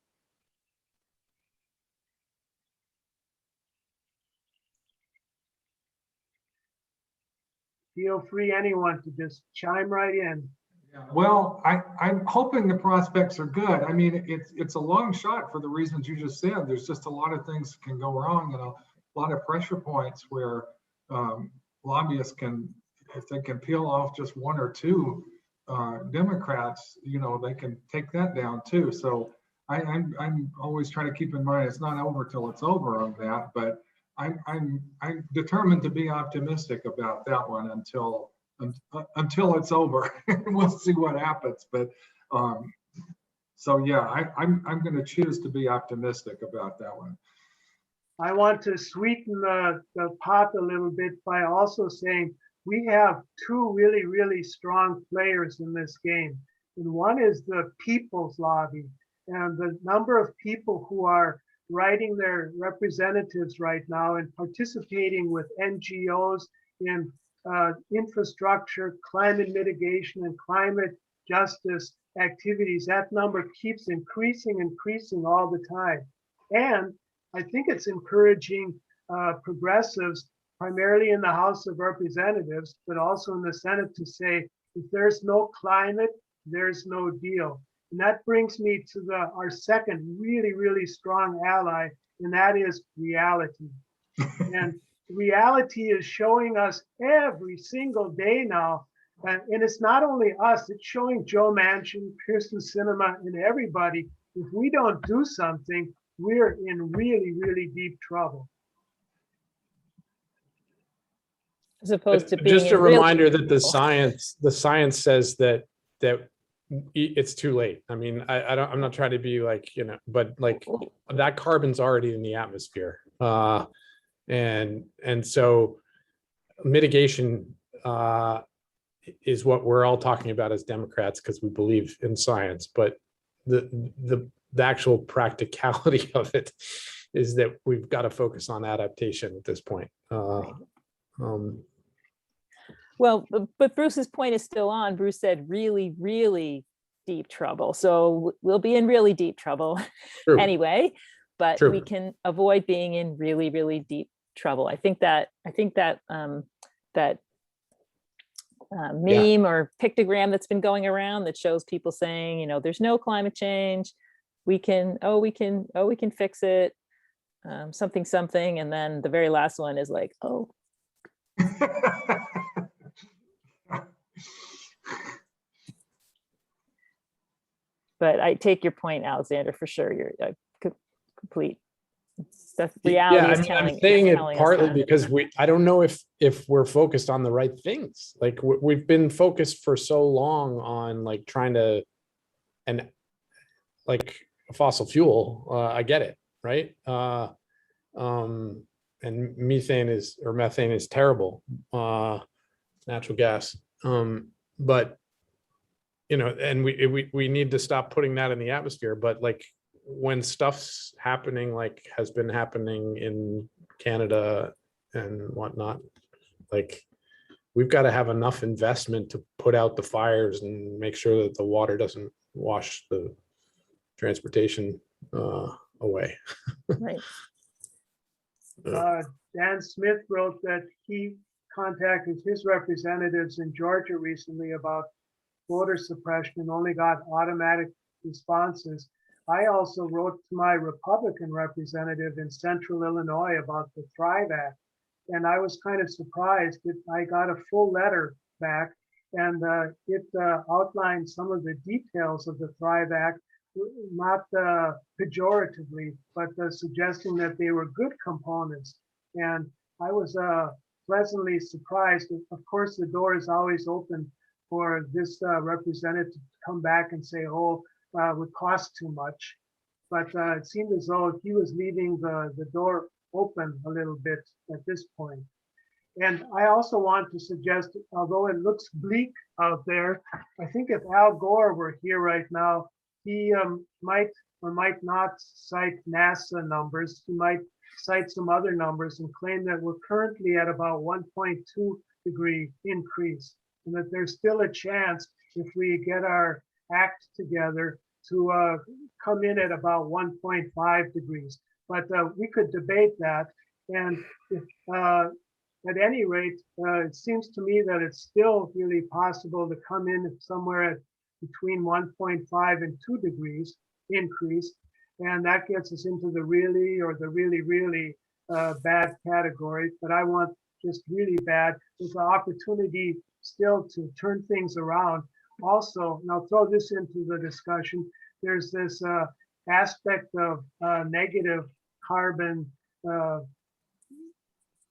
Feel free, anyone, to just chime right in. Well, I'm hoping the prospects are good. I mean, it's a long shot for the reasons you just said. There's just a lot of things can go wrong, and a lot of pressure points where lobbyists can, if they can peel off just 1 or 2 Democrats, they can take that down too. So I'm always trying to keep in mind it's not over till it's over on that, but I'm determined to be optimistic about that one until it's over. We'll see what happens. But so yeah, I'm going to choose to be optimistic about that one. I want to sweeten the pot a little bit by also saying we have 2 really, really strong players in this game. And one is the people's lobby, and the number of people who are writing their representatives right now and participating with NGOs in infrastructure, climate mitigation, and climate justice activities. That number keeps increasing all the time. And I think it's encouraging progressives, primarily in the House of Representatives, but also in the Senate, to say, if there's no climate, there's no deal. And that brings me to our second really, really strong ally, and that is reality. And reality is showing us every single day now, and it's not only us, it's showing Joe Manchin, Kirsten Sinema, and everybody. If we don't do something, we're in really, really deep trouble. As opposed to being just a in real reminder that the trouble. science says that it's too late. I mean, I'm not trying to be like, but like that carbon's already in the atmosphere. And so mitigation is what we're all talking about as Democrats, because we believe in science, but the actual practicality of it is that we've got to focus on adaptation at this point. Well, but Bruce's point is still on. Bruce said really, really deep trouble. So we'll be in really deep trouble True. anyway, but True. we can avoid being in really, really deep trouble. I think that meme or pictogram that's been going around that shows people saying, there's no climate change. We can fix it. Something. And then the very last one is like, oh. But I take your point, Alexander, for sure. You're complete. The reality is I'm saying it partly because I don't know if we're focused on the right things. Like we've been focused for so long on like trying to, and like fossil fuel, I get it, right? And methane is terrible, natural gas. But and we need to stop putting that in the atmosphere. But like when stuff's happening, like has been happening in Canada and whatnot, like we've got to have enough investment to put out the fires and make sure that the water doesn't wash the transportation away. Right. Dan Smith wrote that he contacted his representatives in Georgia recently about voter suppression and only got automatic responses. I also wrote to my Republican representative in Central Illinois about the Thrive Act, and I was kind of surprised that I got a full letter back, and it outlined some of the details of the Thrive Act, not pejoratively, but suggesting that they were good components. And I was pleasantly surprised. Of course, the door is always open for this representative to come back and say, oh, would cost too much. But it seemed as though he was leaving the door open a little bit at this point. And I also want to suggest, although it looks bleak out there, I think if Al Gore were here right now, he might or might not cite NASA numbers. He might cite some other numbers and claim that we're currently at about 1.2 degree increase, and that there's still a chance if we get our act together to come in at about 1.5 degrees. But we could debate that. And if, at any rate, it seems to me that it's still really possible to come in somewhere at between 1.5 and 2 degrees increase. And that gets us into the really or the really, really bad category. But I want just really bad. There's an opportunity still to turn things around. Also, and I'll throw this into the discussion, there's this aspect of negative carbon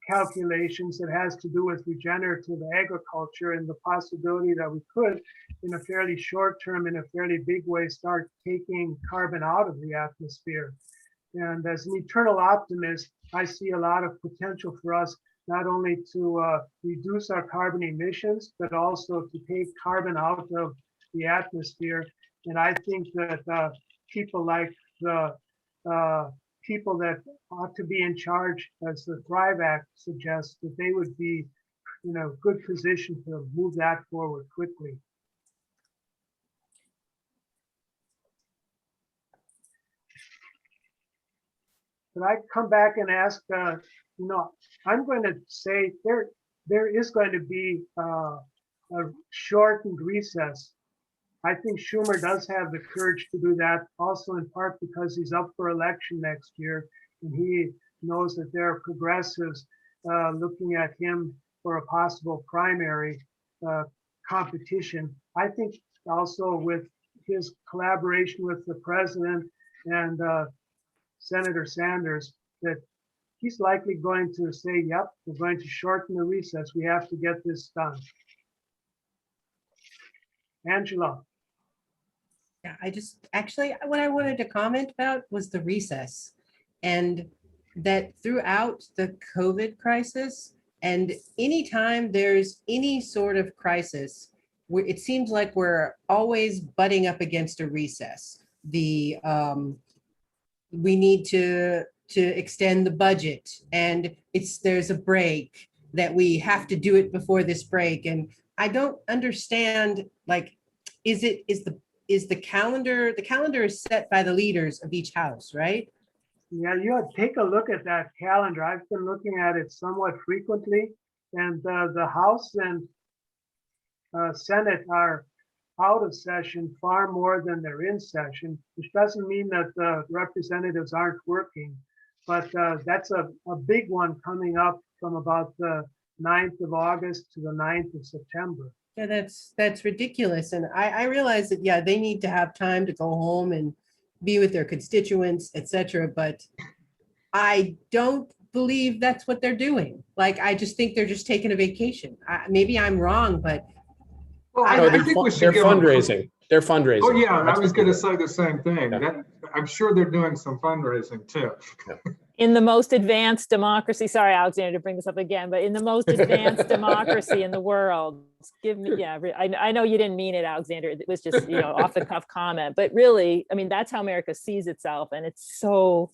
calculations that has to do with regenerative agriculture and the possibility that we could, in a fairly short term, in a fairly big way, start taking carbon out of the atmosphere. And as an eternal optimist, I see a lot of potential for us not only to reduce our carbon emissions, but also to take carbon out of the atmosphere. And I think that people like the people that ought to be in charge, as the Thrive Act suggests, that they would be, good position to move that forward quickly. Could I come back and ask, I'm going to say there is going to be a shortened recess. I think Schumer does have the courage to do that, also in part because he's up for election next year, and he knows that there are progressives looking at him for a possible primary competition. I think also with his collaboration with the president and Senator Sanders, that he's likely going to say, yep, we're going to shorten the recess. We have to get this done. Angela. Yeah, actually, what I wanted to comment about was the recess, and that throughout the COVID crisis, and anytime there's any sort of crisis, it seems like we're always butting up against a recess. We need to extend the budget, and there's a break that we have to do it before this break. And I don't understand, like, is the calendar is set by the leaders of each house, right? Yeah, you ought to take a look at that calendar. I've been looking at it somewhat frequently, and the House and Senate are out of session far more than they're in session, which doesn't mean that the representatives aren't working, but that's a big one coming up from about the 9th of August to the 9th of September. Yeah, that's ridiculous. And I realize that, yeah, they need to have time to go home and be with their constituents, etc. But I don't believe that's what they're doing. Like, I just think they're just taking a vacation. Maybe I'm wrong, but Well, No, I think we should they're give them- fundraising. They're fundraising. Oh, yeah, I That's was what going to they're say the same thing. Yeah. I'm sure they're doing some fundraising too. In the most advanced democracy, sorry, Alexander, to bring this up again, but in the most advanced democracy in the world, I know you didn't mean it, Alexander. It was just, off the cuff comment, but really, I mean, that's how America sees itself. And it's so,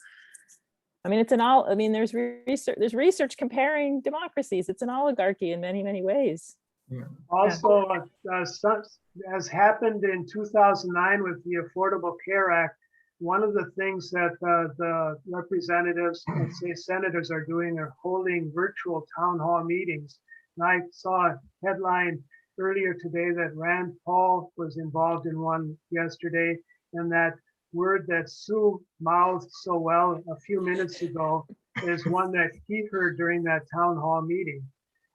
I mean, there's research comparing democracies. It's an oligarchy in many, many ways. Yeah. Also, as happened in 2009 with the Affordable Care Act, one of the things that the representatives, let's say senators, are doing are holding virtual town hall meetings. And I saw a headline earlier today that Rand Paul was involved in one yesterday, and that word that Sue mouthed so well a few minutes ago is one that he heard during that town hall meeting.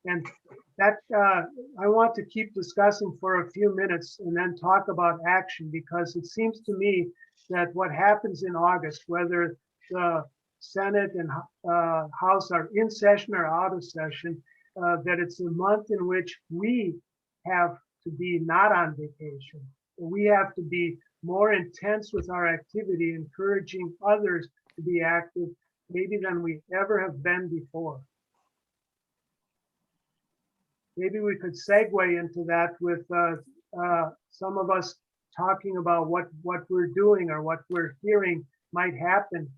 And that I want to keep discussing for a few minutes and then talk about action, because it seems to me that what happens in August, whether the Senate and House are in session or out of session, that it's a month in which we have to be not on vacation. We have to be more intense with our activity, encouraging others to be active, maybe than we ever have been before. Maybe we could segue into that with some of us talking about what we're doing or what we're hearing might happen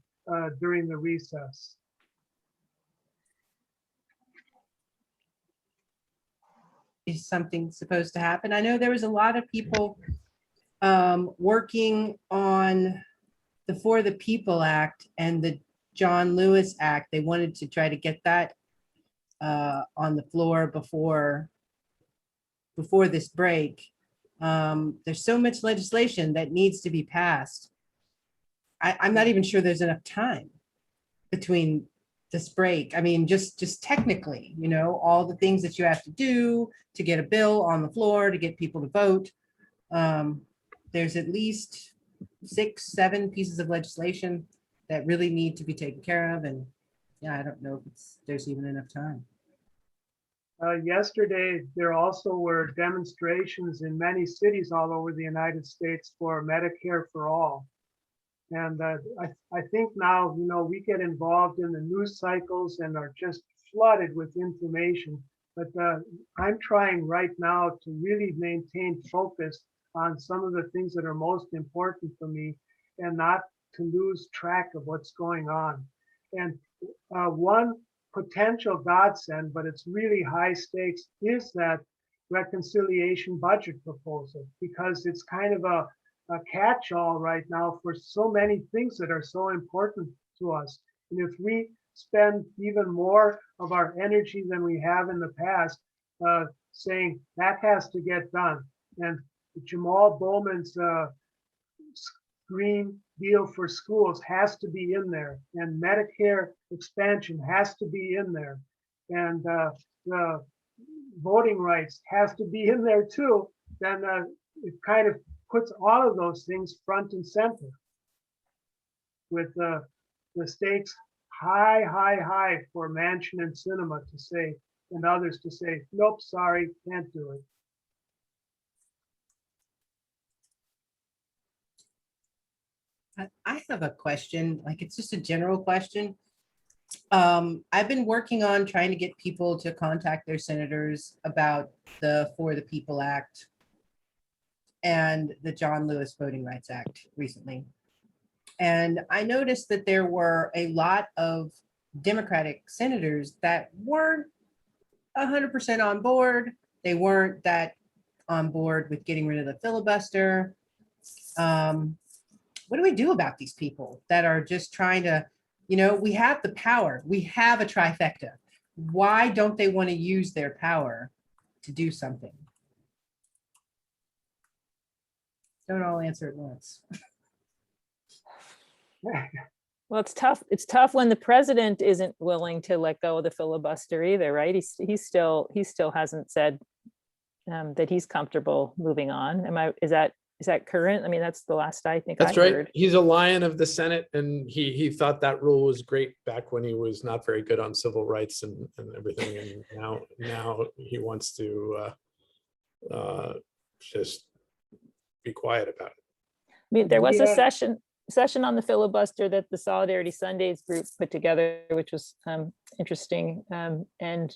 during the recess. Is something supposed to happen? I know there was a lot of people working on the For the People Act and the John Lewis Act. They wanted to try to get that on the floor before this break. There's so much legislation that needs to be passed. I'm not even sure there's enough time between this break. I mean, just technically, all the things that you have to do to get a bill on the floor, to get people to vote. There's at least 6-7 pieces of legislation that really need to be taken care of. And yeah, I don't know if there's even enough time. Yesterday, there also were demonstrations in many cities all over the United States for Medicare for All. And I think now, we get involved in the news cycles and are just flooded with information. But I'm trying right now to really maintain focus on some of the things that are most important for me, and not to lose track of what's going on. And one potential godsend, but it's really high stakes, is that reconciliation budget proposal, because it's kind of a catch-all right now for so many things that are so important to us. And if we spend even more of our energy than we have in the past, saying that has to get done, and Jamal Bowman's Green Deal for schools has to be in there, and Medicare expansion has to be in there, and the voting rights has to be in there too, then it kind of puts all of those things front and center, with the stakes high, high, high for Manchin and Sinema to say, and others to say, nope, sorry, can't do it. I have a question, like it's just a general question. I've been working on trying to get people to contact their senators about the For the People Act and the John Lewis Voting Rights Act recently. And I noticed that there were a lot of Democratic senators that weren't 100% on board. They weren't that on board with getting rid of the filibuster. What do we do about these people that are just trying to, you know, we have the power, we have a trifecta. Why don't they want to use their power to do something? Don't all answer at once. Well, it's tough. It's tough when the president isn't willing to let go of the filibuster either, right? He still hasn't said that he's comfortable moving on. Is that current? I mean, that's the last I think That's I right. heard. He's a lion of the Senate, and he thought that rule was great back when he was not very good on civil rights and everything. And now he wants to just be quiet about it. I mean, there was a Yeah. session on the filibuster that the Solidarity Sundays group put together, which was interesting. And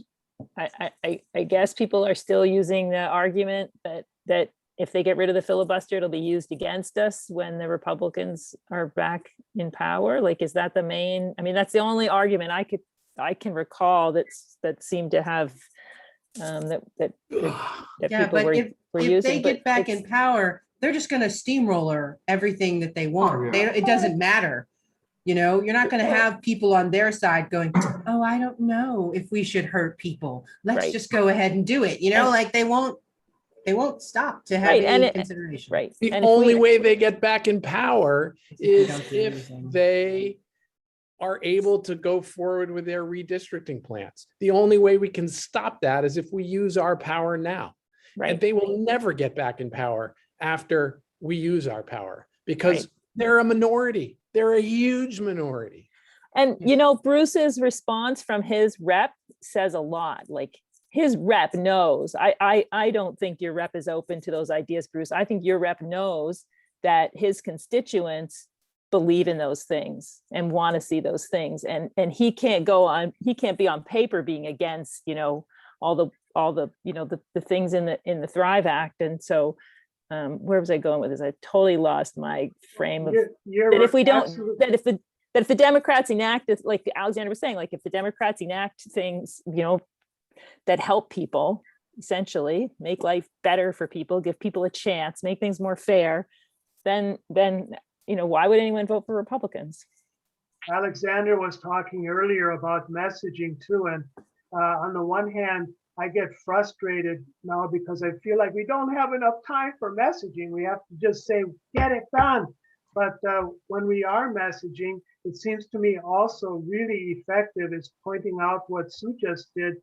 I guess people are still using the argument that if they get rid of the filibuster, it'll be used against us when the Republicans are back in power. Like, is that the main? I mean, that's the only argument I can recall that seemed to have that Yeah, people but were if using. they get back in power, they're just going to steamroller everything that they want. Oh, yeah. It doesn't matter. You know, you're not going to have people on their side going, oh, I don't know if we should hurt people. Let's Right. just go ahead and do it. You know, And- like they won't stop to have Right, any and consideration. Right. The And if only we- way they get back in power is don't do if anything. they are able to go forward with their redistricting plans. The only way we can stop that is if we use our power now. Right. And they will never get back in power after we use our power, because Right. they're a minority. They're a huge minority. And, you know, Bruce's response from his rep says a lot. Like, his rep knows. I don't think your rep is open to those ideas, Bruce. I think your rep knows that his constituents believe in those things and want to see those things. And he can't be on paper being against, you know, all the you know, the things in the Thrive Act. And so where was I going with this? I totally lost my frame of that. If we don't, that if the Democrats enact it, like Alexander was saying, like if the Democrats enact things, you know, that help people, essentially make life better for people, give people a chance, make things more fair, then you know, why would anyone vote for Republicans? Alexander was talking earlier about messaging too, and on the one hand, I get frustrated now because I feel like we don't have enough time for messaging. We have to just say, get it done. But when we are messaging, it seems to me also really effective is pointing out what Sue just did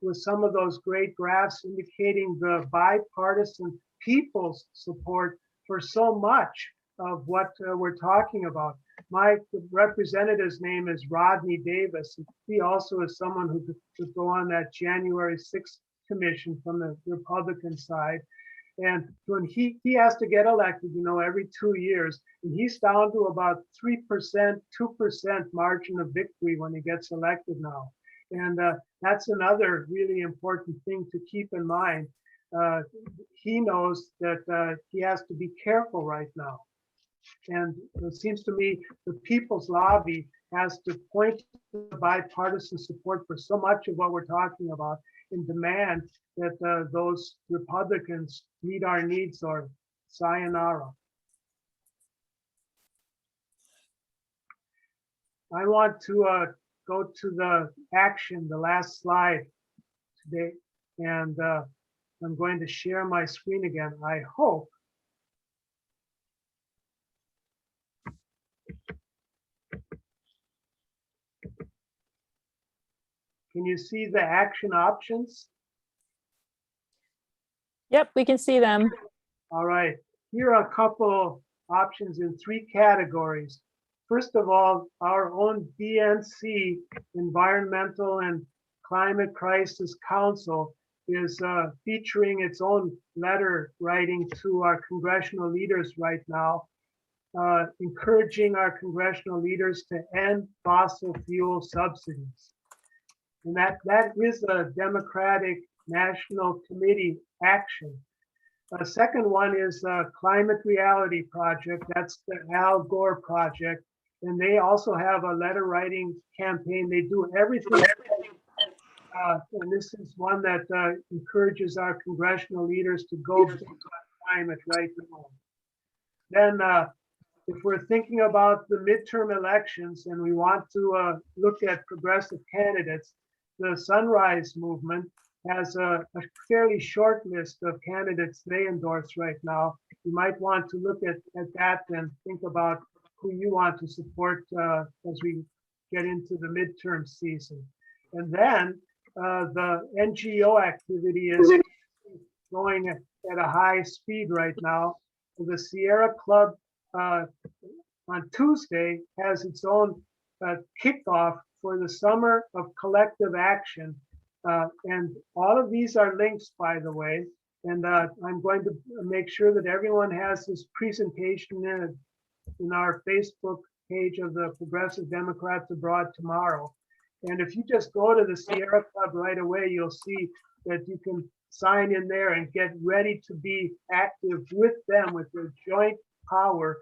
with some of those great graphs indicating the bipartisan people's support for so much of what we're talking about. My representative's name is Rodney Davis. He also is someone who could go on that January 6th commission from the Republican side. And when he has to get elected, you know, every 2 years, and he's down to about 3%, 2% margin of victory when he gets elected now. And that's another really important thing to keep in mind. He knows that he has to be careful right now. And it seems to me the people's lobby has to point to bipartisan support for so much of what we're talking about and demand that those Republicans meet our needs or sayonara. I want to go to the action, the last slide today, and I'm going to share my screen again. I hope. Can you see the action options? Yep, we can see them. All right, here are a couple options in 3 categories. First of all, our own DNC, Environmental and Climate Crisis Council, is featuring its own letter writing to our congressional leaders right now, encouraging our congressional leaders to end fossil fuel subsidies. And that is a Democratic National Committee action. A second one is Climate Reality Project. That's the Al Gore project. And they also have a letter writing campaign. They do everything. And this is one that encourages our congressional leaders to go big on climate right now. Then if we're thinking about the midterm elections and we want to look at progressive candidates, the Sunrise Movement has a fairly short list of candidates they endorse right now. You might want to look at that and think about who you want to support as we get into the midterm season. And then the NGO activity is going at a high speed right now. The Sierra Club on Tuesday has its own kickoff for the Summer of Collective Action. And all of these are links, by the way. And I'm going to make sure that everyone has this presentation in our Facebook page of the Progressive Democrats Abroad tomorrow. And if you just go to the Sierra Club right away, you'll see that you can sign in there and get ready to be active with them with their joint power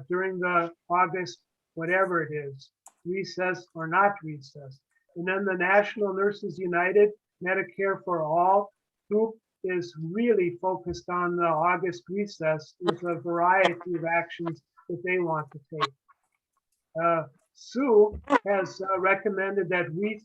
during the August, whatever it is, recess or not recess. And then the National Nurses United Medicare for All group is really focused on the August recess with a variety of actions that they want to take. Sue has recommended that we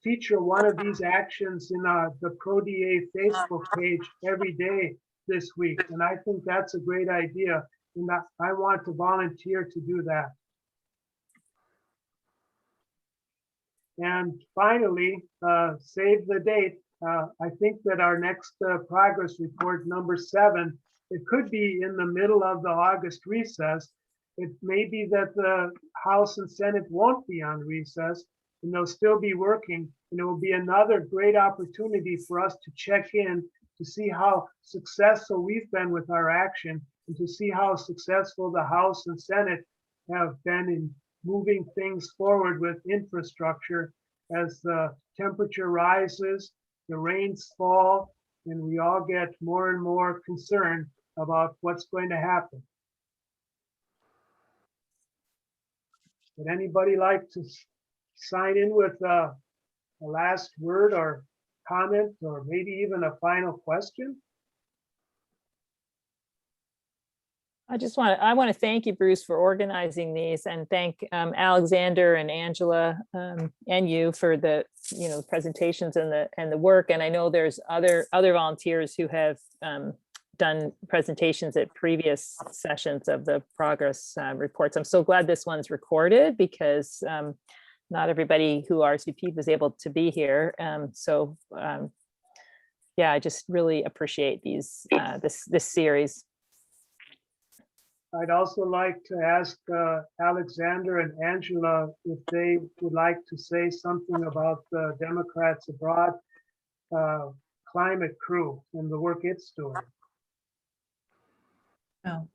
feature one of these actions in the proDA Facebook page every day this week. And I think that's a great idea. And I want to volunteer to do that. And finally, save the date. I think that our next progress report, number 7, it could be in the middle of the August recess. It may be that the House and Senate won't be on recess and they'll still be working. And it will be another great opportunity for us to check in to see how successful we've been with our action and to see how successful the House and Senate have been in moving things forward with infrastructure as the temperature rises, the rains fall, and we all get more and more concerned about what's going to happen. Would anybody like to sign in with a last word or comment or maybe even a final question? I want to thank you, Bruce, for organizing these, and thank Alexander and Angela and you for the presentations and the work. And I know there's other volunteers who have done presentations at previous sessions of the progress reports. I'm so glad this one's recorded because not everybody who RSVP was able to be here. Yeah, I just really appreciate these this series. I'd also like to ask Alexander and Angela if they would like to say something about the Democrats Abroad climate crew and the work it's doing. Oh,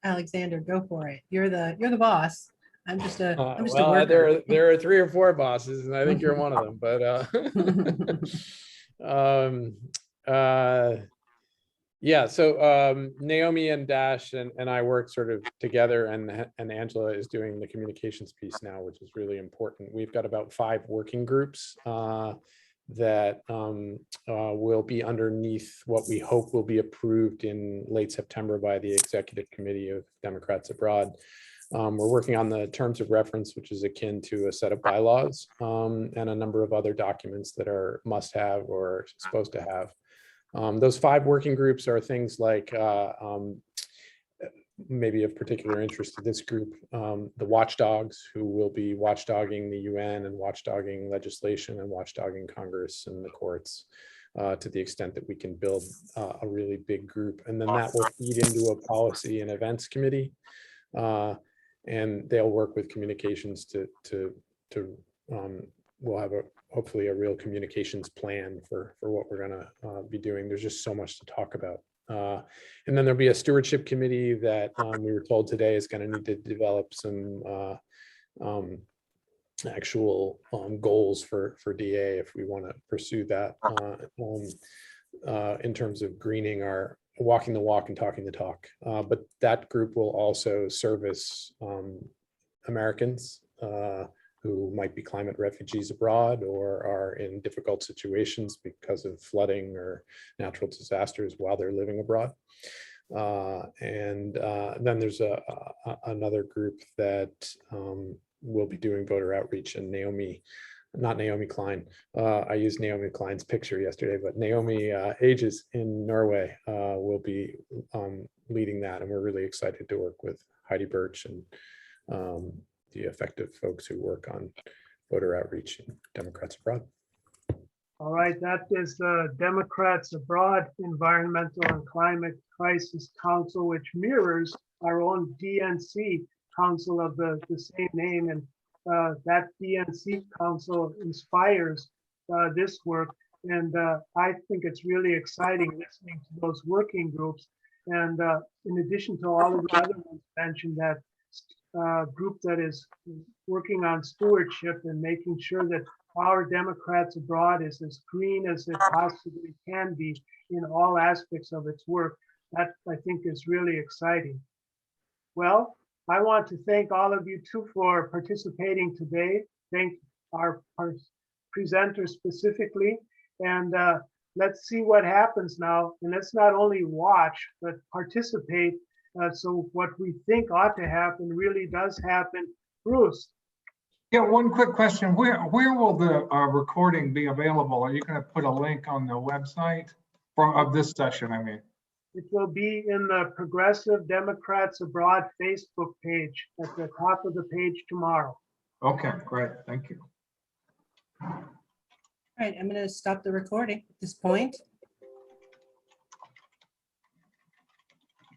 Alexander, go for it. You're the boss. I'm just a well, worker. there are 3 or 4 bosses, and I think you're one of them. But Yeah, so Naomi and Dash and I work sort of together, and Angela is doing the communications piece now, which is really important. We've got about 5 working groups that will be underneath what we hope will be approved in late September by the Executive Committee of Democrats Abroad. We're working on the terms of reference, which is akin to a set of bylaws, and a number of other documents that are must-have or supposed to have. Those 5 working groups are things like maybe of particular interest to this group, the watchdogs who will be watchdogging the UN and watchdogging legislation and watchdogging Congress and the courts to the extent that we can build a really big group. And then that will feed into a policy and events committee. And they'll work with communications we'll have hopefully a real communications plan for what we're going to be doing. There's just so much to talk about. And then there'll be a stewardship committee that we were told today is going to need to develop some actual goals for DA if we want to pursue that in terms of greening our walking the walk and talking the talk. But that group will also service Americans who might be climate refugees abroad or are in difficult situations because of flooding or natural disasters while they're living abroad. And then there's another group that will be doing voter outreach, and not Naomi Klein. I used Naomi Klein's picture yesterday, but Naomi Ages in Norway will be leading that. And we're really excited to work with Heidi Birch and the effective folks who work on voter outreach in Democrats Abroad. All right, that is the Democrats Abroad Environmental and Climate Crisis Council, which mirrors our own DNC Council of the same name. And that DNC Council inspires this work. And I think it's really exciting listening to those working groups. And in addition to all of the other ones mentioned, that group that is working on stewardship and making sure that our Democrats Abroad is as green as it possibly can be in all aspects of its work. That I think is really exciting. Well, I want to thank all of you too for participating today. Thank our presenters specifically. And let's see what happens now. And let's not only watch, but participate. So what we think ought to happen really does happen. Bruce. Yeah, one quick question. Where will the recording be available? Are you going to put a link on the website of this session, I mean? It will be in the Progressive Democrats Abroad Facebook page at the top of the page tomorrow. Okay, great. Thank you. All right, I'm going to stop the recording at this point.